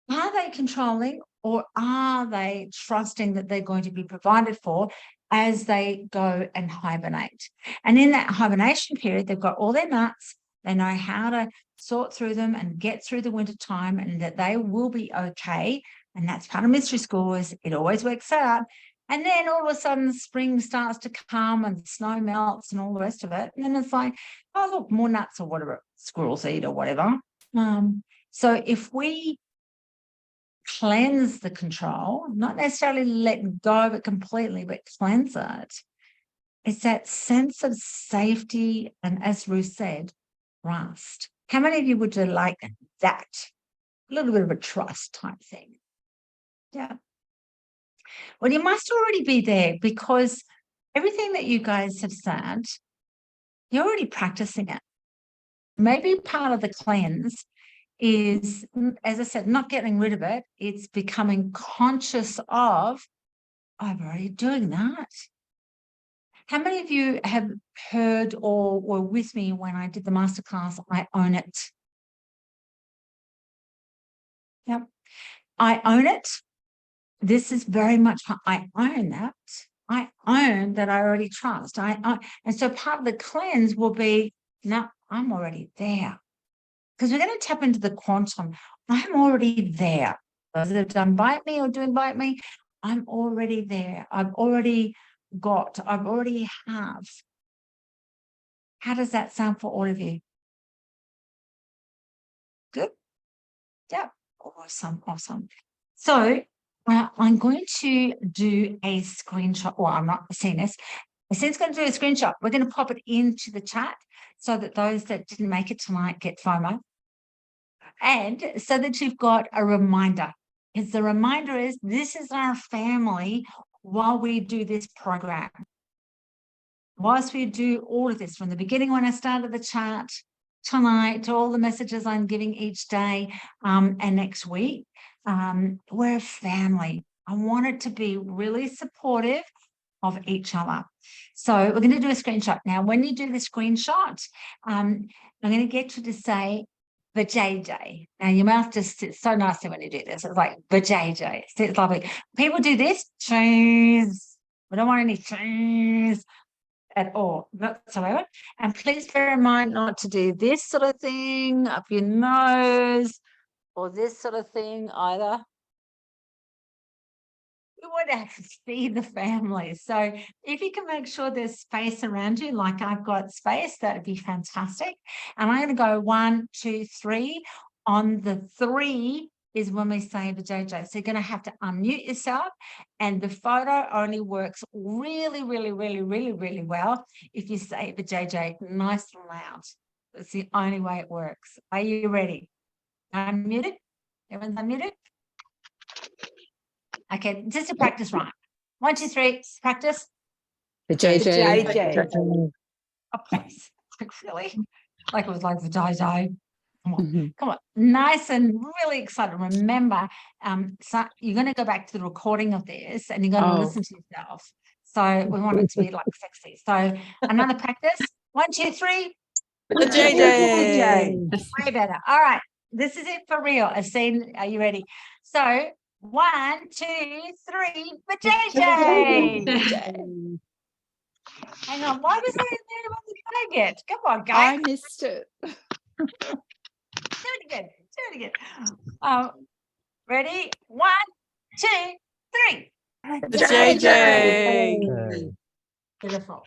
are they controlling or are they trusting that they're going to be provided for as they go and hibernate? And in that hibernation period, they've got all their nuts. They know how to sort through them and get through the winter time and that they will be okay. And that's part of mystery school, is it always works out. And then all of a sudden spring starts to come and the snow melts and all the rest of it. And then it's like, oh, look, more nuts or whatever squirrels eat or whatever. So if we cleanse the control, not necessarily let go of it completely, but cleanse it. It's that sense of safety and, as Ruth said, trust. How many of you would you like that? A little bit of a trust type thing. Yeah. Well, you must already be there because everything that you guys have said, you're already practicing it. Maybe part of the cleanse is, as I said, not getting rid of it. It's becoming conscious of, I'm already doing that. How many of you have heard or were with me when I did the masterclass, I own it? Yep. I own it. This is very much, I own that. I own that I already trust. And so part of the cleanse will be, no, I'm already there. Because we're going to tap into the quantum. I'm already there. Those that have done Bite Me or doing Bite Me, I'm already there. I already have. How does that sound for all of you? Good? Yeah. Awesome. So I'm going to do a screenshot. Well, I'm not seeing this. Since going to do a screenshot, we're going to pop it into the chat so that those that didn't make it tonight get FOMO. And so that you've got a reminder. Because the reminder is this is our family while we do this program. Whilst we do all of this from the beginning when I started the chat tonight to all the messages I'm giving each day and next week, we're a family. I want it to be really supportive of each other. So we're going to do a screenshot. Now, when you do the screenshot, I'm going to get you to say, "Vajayjay." Now, your mouth just sits so nicely when you do this. It's like, "Vajayjay." It's lovely. People do this, cheese. We don't want any cheese at all whatsoever. And please bear in mind not to do this sort of thing up your nose or this sort of thing either. We want to see the family. So if you can make sure there's space around you, like I've got space, that'd be fantastic. And I'm going to go 1, 2, 3. On the 3 is when we say Vajayjay. So you're going to have to unmute yourself, and the photo only works really, really, really, really, really well if you say Vajayjay nice and loud. That's the only way it works. Are you ready? Unmuted? Everyone's unmuted? Okay, just to practice rhyme. 1, 2, 3, practice. JJ. Oh, please. Like, really? Like it was like the Vajayjay. Come on. Nice and really excited. Remember, so you're going to go back to the recording of this and you're going to listen to yourself. So we want it to be like sexy. So another practice. 1, 2, 3. JJ. Way better. All right. This is it for real. Are you ready? So 1, 2, 3, Vajayjay. Hang on. Why was I there about the target? Come on, guys. I missed it. Do it again. Ready? 1, 2, 3. JJ. Okay. Beautiful.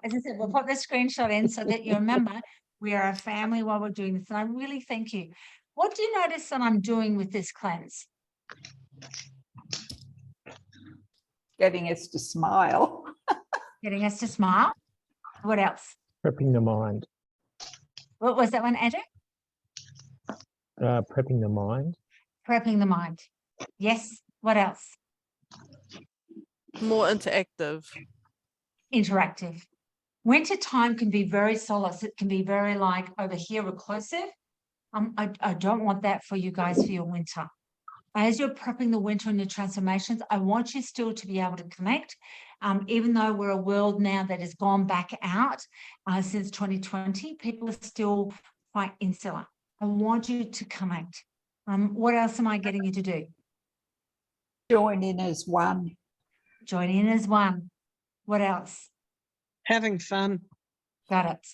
As I said, we'll put the screenshot in so that you remember we are a family while we're doing this. And I really thank you. What do you notice that I'm doing with this cleanse? Getting us to smile. Getting us to smile. What else? Prepping the mind. What was that one, Andrew? Prepping the mind. Prepping the mind. Yes. What else? More interactive. Interactive. Winter time can be very solace. It can be very like over here reclusive. I don't want that for you guys for your winter. As you're prepping the winter and your transformations, I want you still to be able to connect. Even though we're a world now that has gone back out since 2020, people are still quite insular. I want you to connect. What else am I getting you to do? Join in as one. Join in as one. What else? Having fun. Got it.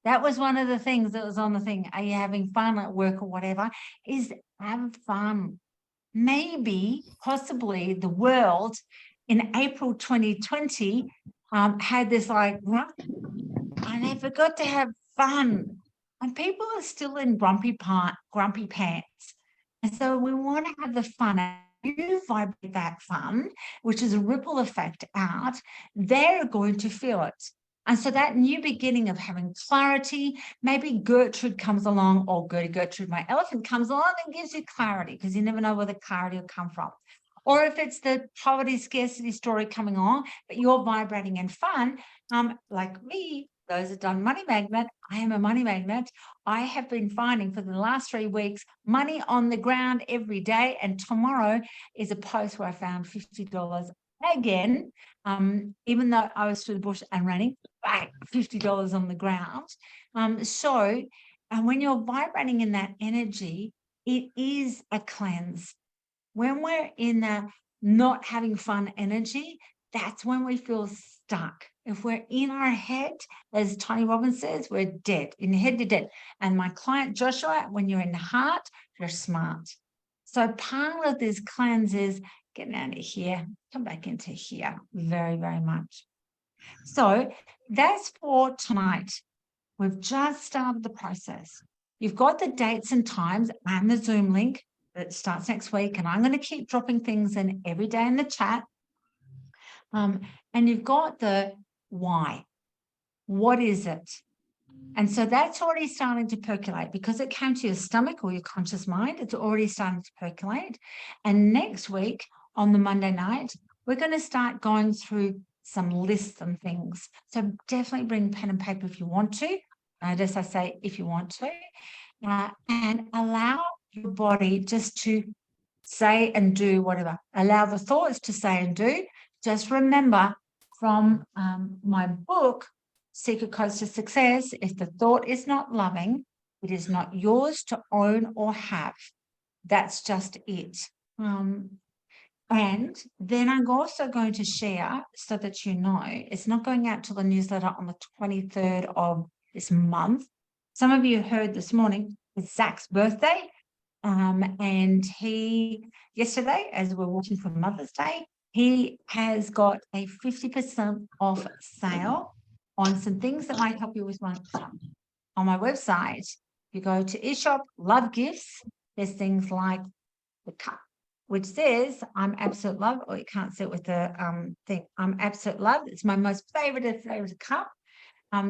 That was one of the things that was on the thing. Are you having fun at work or whatever? Is have fun. Maybe, possibly, the world in April 2020 had this like, and they forgot to have fun. And people are still in grumpy pants. And so we want to have the fun. You vibrate that fun, which is a ripple effect out, they're going to feel it. And so that new beginning of having clarity, maybe Gertrude comes along, or Gertrude, my elephant, comes along and gives you clarity, because you never know where the clarity will come from. Or if it's the poverty scarcity story coming on, but you're vibrating in fun, like me, those that done Money Magnet, I am a money magnet. I have been finding for the last 3 weeks money on the ground every day. And tomorrow is a post where I found $50 again, even though I was through the bush and running, back $50 on the ground. And when you're vibrating in that energy, it is a cleanse. When we're in the not having fun energy, that's when we feel stuck. If we're in our head, as Tony Robbins says, we're dead. In the head, you're dead. And my client Joshua, when you're in the heart, you're smart. So part of this cleanse is getting out of here, come back into here very, very much. So that's for tonight. We've just started the process. You've got the dates and times and the Zoom link that starts next week. And I'm going to keep dropping things in every day in the chat. And you've got the why. What is it? And so that's already starting to percolate because it came to your stomach or your conscious mind. It's already starting to percolate. And next week on the Monday night, we're going to start going through some lists and things. So definitely bring pen and paper if you want to. Notice I say if you want to. And allow your body just to say and do whatever. Allow the thoughts to say and do. Just remember from my book, Secret Codes to Success, if the thought is not loving, it is not yours to own or have. That's just it. And then I'm also going to share so that you know, it's not going out to the newsletter on the 23rd of this month. Some of you heard this morning, it's Zach's birthday. And he, yesterday, as we're walking for Mother's Day, he has got a 50% off sale on some things that might help you with one. On my website, you go to eShop, Love Gifts, there's things like the cup, which says, I'm absolute love, or you can't see it with the thing, I'm absolute love. It's my most favorite cup.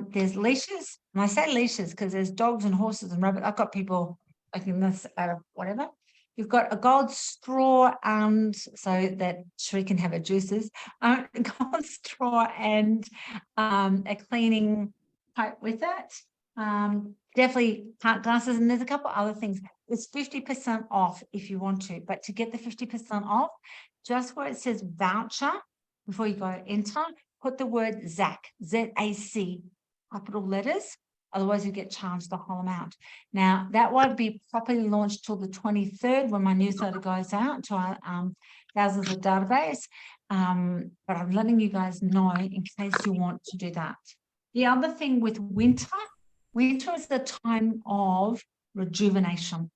There's leashes, and I say leashes because there's dogs and horses and rabbits. I've got people making this out of whatever. You've got a gold straw, so that she can have her juices. Gold straw and a cleaning pipe with it. Definitely heart glasses, and there's a couple other things. It's 50% off if you want to, but to get the 50% off, just where it says voucher, before you go enter, put the word ZAC, Z-A-C, capital letters. Otherwise, you get charged the whole amount. Now, that won't be properly launched till the 23rd when my newsletter goes out to our thousands of database. But I'm letting you guys know in case you want to do that. The other thing with winter is the time of rejuvenation.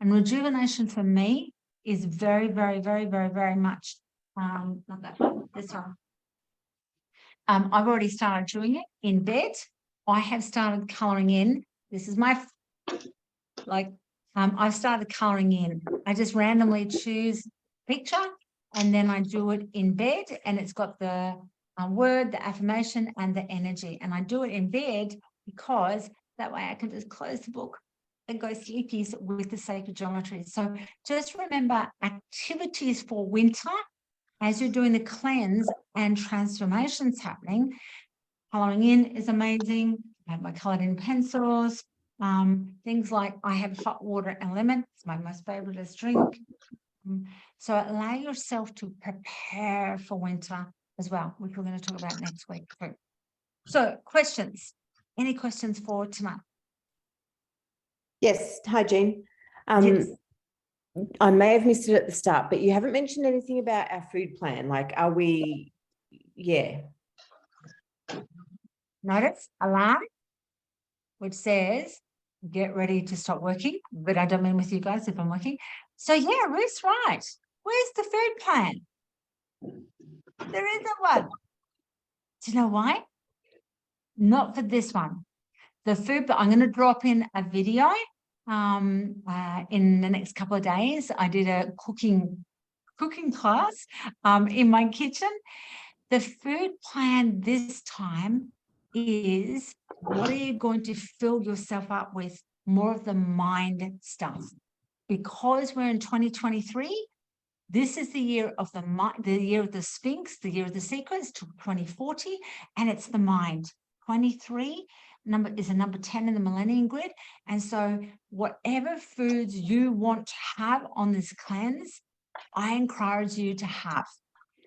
And rejuvenation for me is very, very, very, very, very much, not that one, this one. I've already started doing it in bed. I have started colouring in. This is my, I've started colouring in. I just randomly choose a picture and then I do it in bed, and it's got the word, the affirmation and the energy. And I do it in bed because that way I can just close the book and go sleepies with the sacred geometry. So just remember, activities for winter, as you're doing the cleanse and transformations happening. Colouring in is amazing. I have my coloured in pencils. Things like I have hot water and lemon. It's my most favourite drink. So allow yourself to prepare for winter as well, which we're going to talk about next week. So questions? Any questions for tonight? Yes. Hi, Jean. Yes. I may have missed it at the start, but you haven't mentioned anything about our food plan. Like, are we, yeah. Notice alarm, which says, get ready to stop working, but I don't mean with you guys if I'm working. So yeah, Ruth's right. Where's the food plan? There isn't one. Do you know why? Not for this one. The food, but I'm going to drop in a video in the next couple of days. I did a cooking class in my kitchen. The food plan this time is, what are you going to fill yourself up with? More of the mind stuff. Because we're in 2023, this is the year of the year of the Sphinx, the year of the Secrets to 2040, and it's the mind. 23 is a number 10 in the Millennium Grid. And so whatever foods you want to have on this cleanse, I encourage you to have.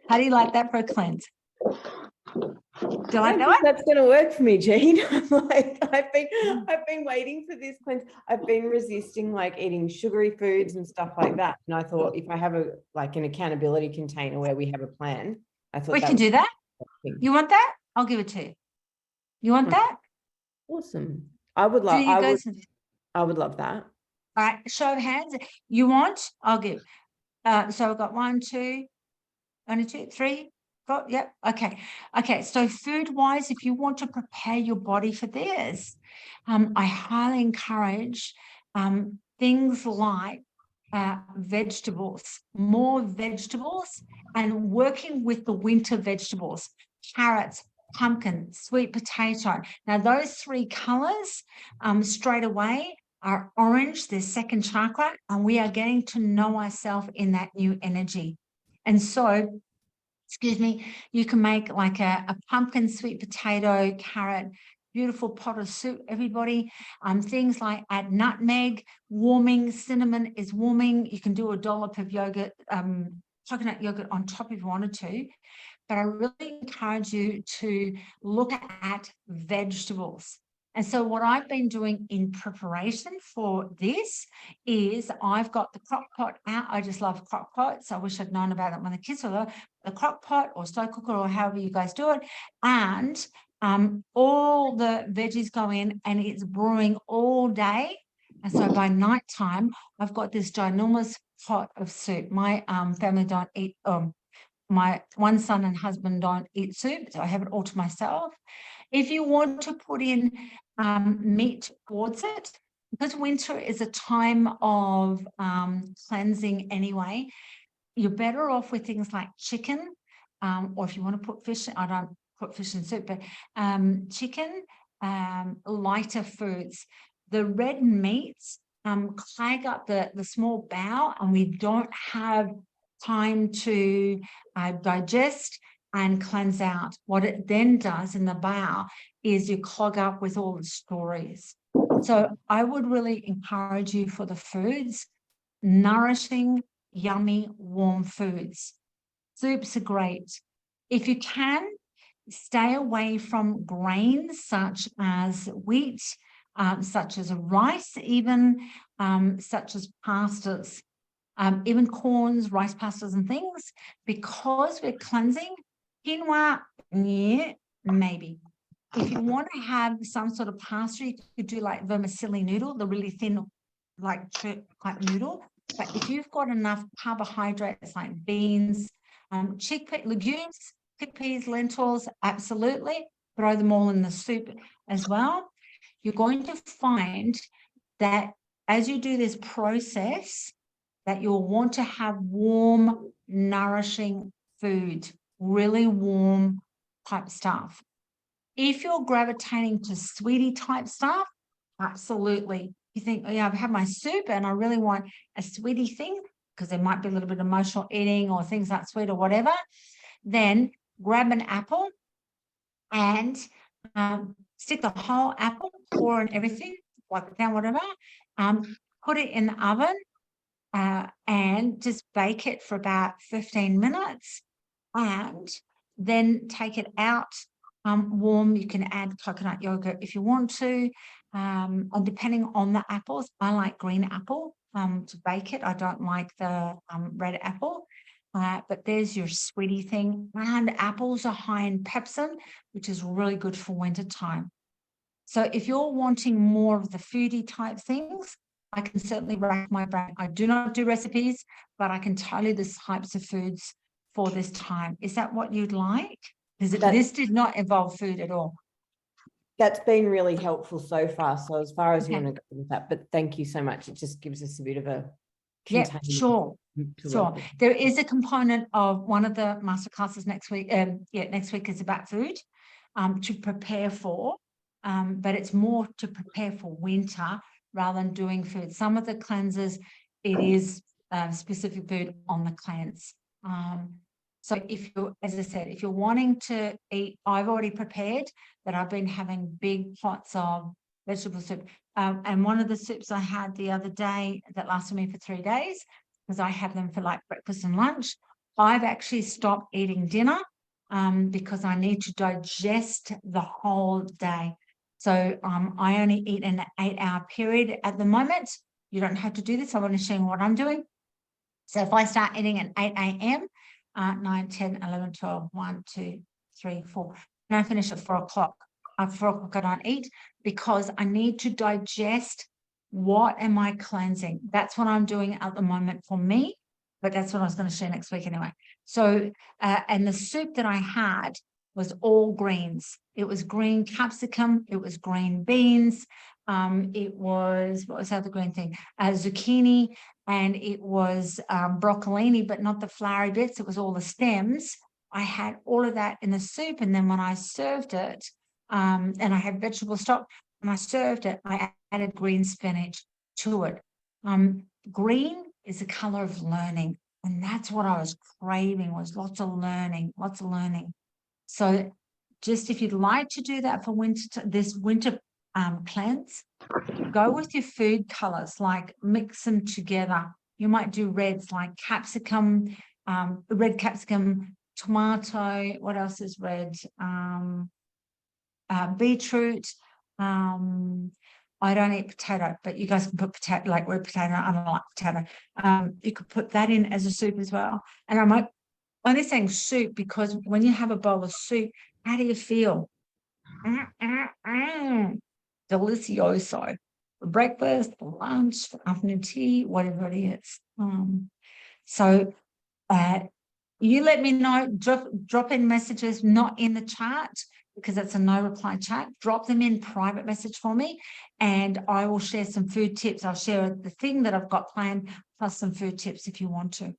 How do you like that for a cleanse? Do you like that one? That's going to work for me, Jean. I've been waiting for this cleanse. I've been resisting like eating sugary foods and stuff like that. And I thought if I have an accountability container where we have a plan, I thought we can do that. You want that? I'll give it to you. You want that? Awesome. I would love. I would love that. All right. Show of hands. You want? I'll give. So I've got 1, 2, 1, 2, 3. Got, yep. Okay. Okay. So food wise, if you want to prepare your body for this, I highly encourage things like vegetables, more vegetables, and working with the winter vegetables, carrots, pumpkin, sweet potato. Now those 3 colors straight away are orange, their second chakra, and we are getting to know ourselves in that new energy. And so, excuse me, you can make like a pumpkin, sweet potato, carrot, beautiful pot of soup, everybody. Things like add nutmeg, warming, cinnamon is warming. You can do a dollop of yogurt, coconut yogurt on top if you wanted to. But I really encourage you to look at vegetables. And so what I've been doing in preparation for this is I've got the crock pot out. I just love crock pots. I wish I'd known about it when the kids were there. The crock pot or slow cooker or however you guys do it. And all the veggies go in and it's brewing all day. And so by nighttime, I've got this ginormous pot of soup. My family don't eat, my one son and husband don't eat soup, so I have it all to myself. If you want to put in meat towards it, because winter is a time of cleansing anyway, you're better off with things like chicken, or if you want to put fish, I don't put fish in soup, but chicken, lighter foods. The red meats clag up the small bowel, and we don't have time to digest and cleanse out. What it then does in the bowel is you clog up with all the stories. So I would really encourage you for the foods, nourishing, yummy, warm foods. Soups are great. If you can, stay away from grains such as wheat, such as rice, even such as pastas. Even corns, rice pastas and things, because we're cleansing. Quinoa, yeah, maybe. If you want to have some sort of pasta, you could do like vermicelli noodle, the really thin, like noodle. But if you've got enough carbohydrates like beans, chickpea, legumes, chickpeas, lentils, absolutely. Throw them all in the soup as well. You're going to find that as you do this process, that you'll want to have warm, nourishing food, really warm type stuff. If you're gravitating to sweetie type stuff, absolutely. You think, oh yeah, I've had my soup and I really want a sweetie thing, because there might be a little bit of emotional eating or things like sweet or whatever, then grab an apple and stick the whole apple, core and everything, wipe it down, whatever, put it in the oven, and just bake it for about 15 minutes and then take it out warm. You can add coconut yogurt if you want to, and depending on the apples, I like green apple to bake it. I don't like the red apple, but there's your sweetie thing. And apples are high in pepsin, which is really good for winter time. So if you're wanting more of the foodie type things, I can certainly rack my brain. I do not do recipes, but I can tell you the types of foods for this time. Is that what you'd like? This did not involve food at all. That's been really helpful so far. So as far as you Okay. want to go with that, but thank you so much. It just gives us a bit of a Yeah, container sure. to Sure. work with. There is a component of one of the masterclasses next week. Next week is about food to prepare for, but it's more to prepare for winter rather than doing food. Some of the cleanses, it is specific food on the cleanse. So if you, as I said, if you're wanting to eat, I've already prepared that. I've been having big pots of vegetable soup. And one of the soups I had the other day that lasted me for 3 days, because I have them for like breakfast and lunch. I've actually stopped eating dinner because I need to digest the whole day. So I only eat in an 8-hour period at the moment. You don't have to do this. I want to show you what I'm doing. So if I start eating at 8 a.m., 9, 10, 11, 12, 1, 2, 3, 4, and I finish at 4 o'clock. At 4 o'clock, I don't eat because I need to digest. What am I cleansing? That's what I'm doing at the moment for me, but that's what I was going to share next week anyway. So, and the soup that I had was all greens. It was green capsicum. It was green beans. It was, what was the other green thing? Zucchini, and it was broccolini, but not the flowery bits. It was all the stems. I had all of that in the soup. And then when I served it, and I had vegetable stock, when I served it, I added green spinach to it. Green is the color of learning. And that's what I was craving, was lots of learning. So just if you'd like to do that for winter, this winter cleanse, go with your food colors, like mix them together. You might do reds like capsicum, red capsicum, tomato. What else is red? Beetroot. I don't eat potato, but you guys can put potato, like red potato. I don't like potato. You could put that in as a soup as well. And I'm only saying soup because when you have a bowl of soup, how do you feel? Delicioso. For breakfast, for lunch, for afternoon tea, whatever it is. So you let me know, drop in messages, not in the chat, because it's a no reply chat. Drop them in private message for me, and I will share some food tips. I'll share the thing that I've got planned, plus some food tips if you want to.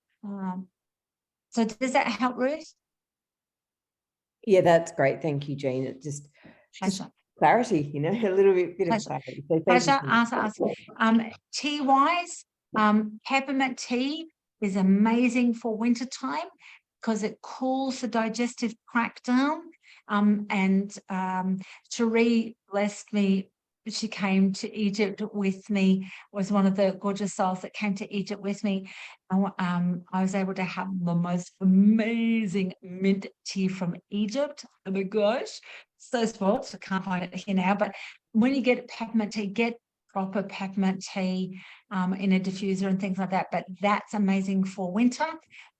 So does that help, Ruth? Yeah, that's great. Thank you, Jean. It just clarity, a little bit of clarity. So Pleasure. Tea wise, peppermint tea is amazing for winter time because it cools the digestive tract down. And Cherie blessed me. She came to Egypt with me, was one of the gorgeous souls that came to Egypt with me. And I was able to have the most amazing mint tea from Egypt. Oh my gosh, so spoiled, so can't find it here now. But when you get peppermint tea, get proper peppermint tea in a diffuser and things like that. But that's amazing for winter.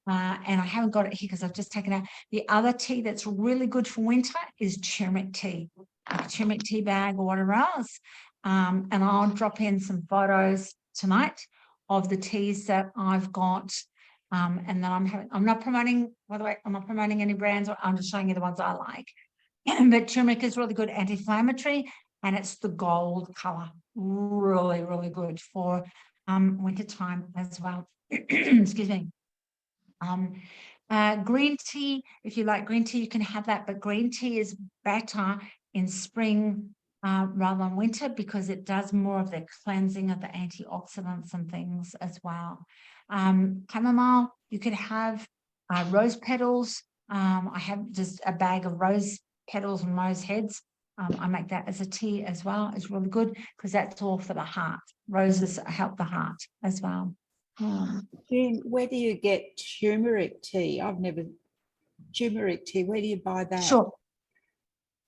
And I haven't got it here because I've just taken out. The other tea that's really good for winter is turmeric tea, like a turmeric tea bag or whatever else. And I'll drop in some photos tonight of the teas that I've got. And then I'm not promoting, by the way, I'm not promoting any brands. I'm just showing you the ones I like. But turmeric is really good anti-inflammatory, and it's the gold color. Really, really good for winter time as well. Excuse me. Green tea, if you like green tea, you can have that, but green tea is better in spring rather than winter because it does more of the cleansing of the antioxidants and things as well. Chamomile, you could have rose petals. I have just a bag of rose petals and rose heads. I make that as a tea as well. It's really good because that's all for the heart. Roses help the heart as well. June, where do you get turmeric tea? Turmeric tea, where do you buy that? Sure.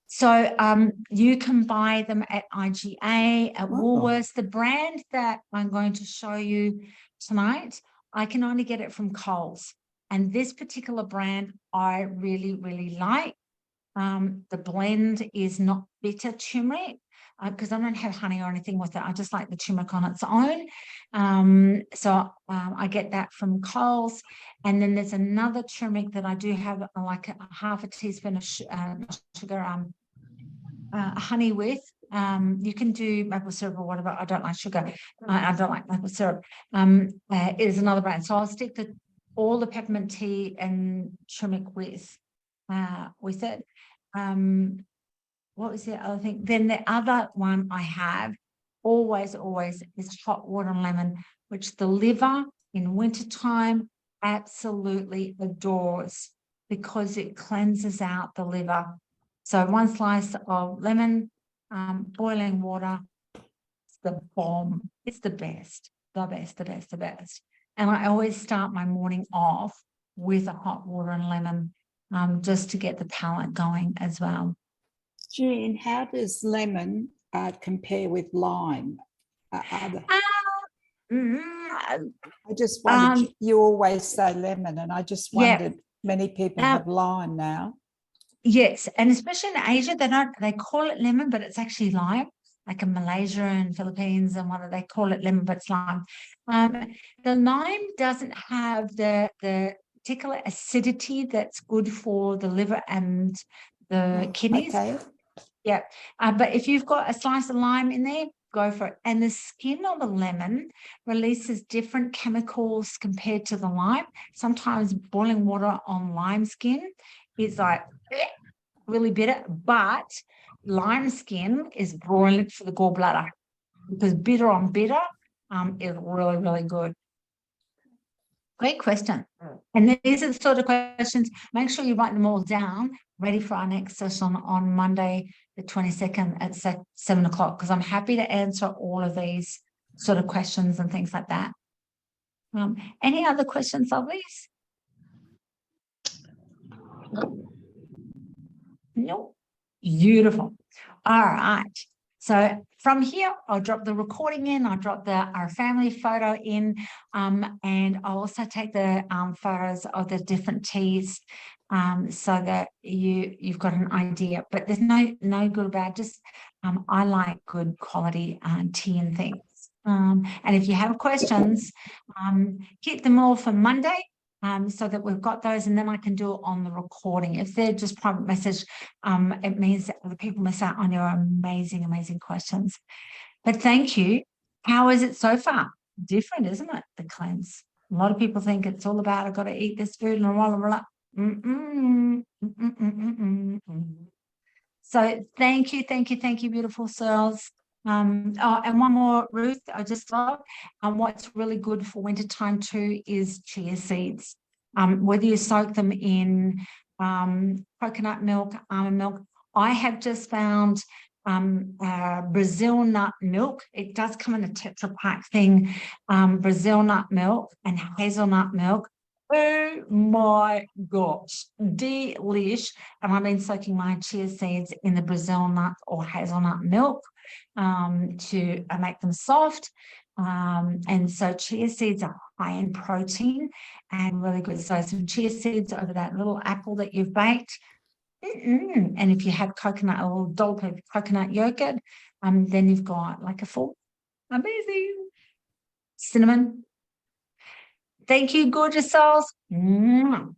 So you can buy them at IGA, at Woolworths. The brand that I'm going to show you tonight, I can only get it from Coles. And this particular brand I really, really like. The blend is not bitter turmeric because I don't have honey or anything with it. I just like the turmeric on its own. So I get that from Coles. And then there's another turmeric that I do have, like half a teaspoon of sugar, honey with. You can do maple syrup or whatever. I don't like sugar. I don't like maple syrup. Is another brand. So I'll stick all the peppermint tea and turmeric with it. What was the other thing? Then the other one I have always is hot water and lemon, which the liver in wintertime absolutely adores because it cleanses out the liver. So 1 slice of lemon, boiling water, it's the bomb. It's the best. And I always start my morning off with a hot water and lemon, just to get the palate going as well. Jean, how does lemon compare with lime? I just wondered, you always say lemon, and I just wondered, many people have lime now. Yes, and especially in Asia, they call it lemon, but it's actually lime. Like in Malaysia and Philippines and what they call it lemon, but it's lime. The lime doesn't have the particular acidity that's good for the liver and the kidneys. Okay. Yeah, but if you've got a slice of lime in there, go for it. And the skin of the lemon releases different chemicals compared to the lime. Sometimes boiling water on lime skin is like really bitter, but lime skin is brilliant for the gallbladder because bitter on bitter is really, really good. Great question. And these are the sort of questions, make sure you write them all down, ready for our next session on Monday, the 22nd at 7 o'clock, because I'm happy to answer all of these sort of questions and things like that. Any other questions, lovelies? Nope. Beautiful. All right. So from here, I'll drop the recording in, I'll drop our family photo in, and I'll also take the photos of the different teas so that you've got an idea. But there's no good about it. Just I like good quality tea and things. And if you have questions, keep them all for Monday. So that we've got those, and then I can do it on the recording. If they're just private message, it means that other people miss out on your amazing questions. But thank you. How is it so far? Different, isn't it? The cleanse. A lot of people think it's all about I've got to eat this food and blah. So thank you, beautiful souls. And one more, Ruth, I just thought, what's really good for wintertime too is chia seeds. Whether you soak them in coconut milk, almond milk. I have just found Brazil nut milk. It does come in a Tetra Pak thing. Brazil nut milk and hazelnut milk. Oh my gosh, delish. And I've been soaking my chia seeds in the Brazil nut or hazelnut milk to make them soft. And so chia seeds are high in protein and really good. So some chia seeds over that little apple that you've baked. And if you have coconut, a little dollop of coconut yogurt, then you've got like a full amazing cinnamon. Thank you, gorgeous souls. Bye.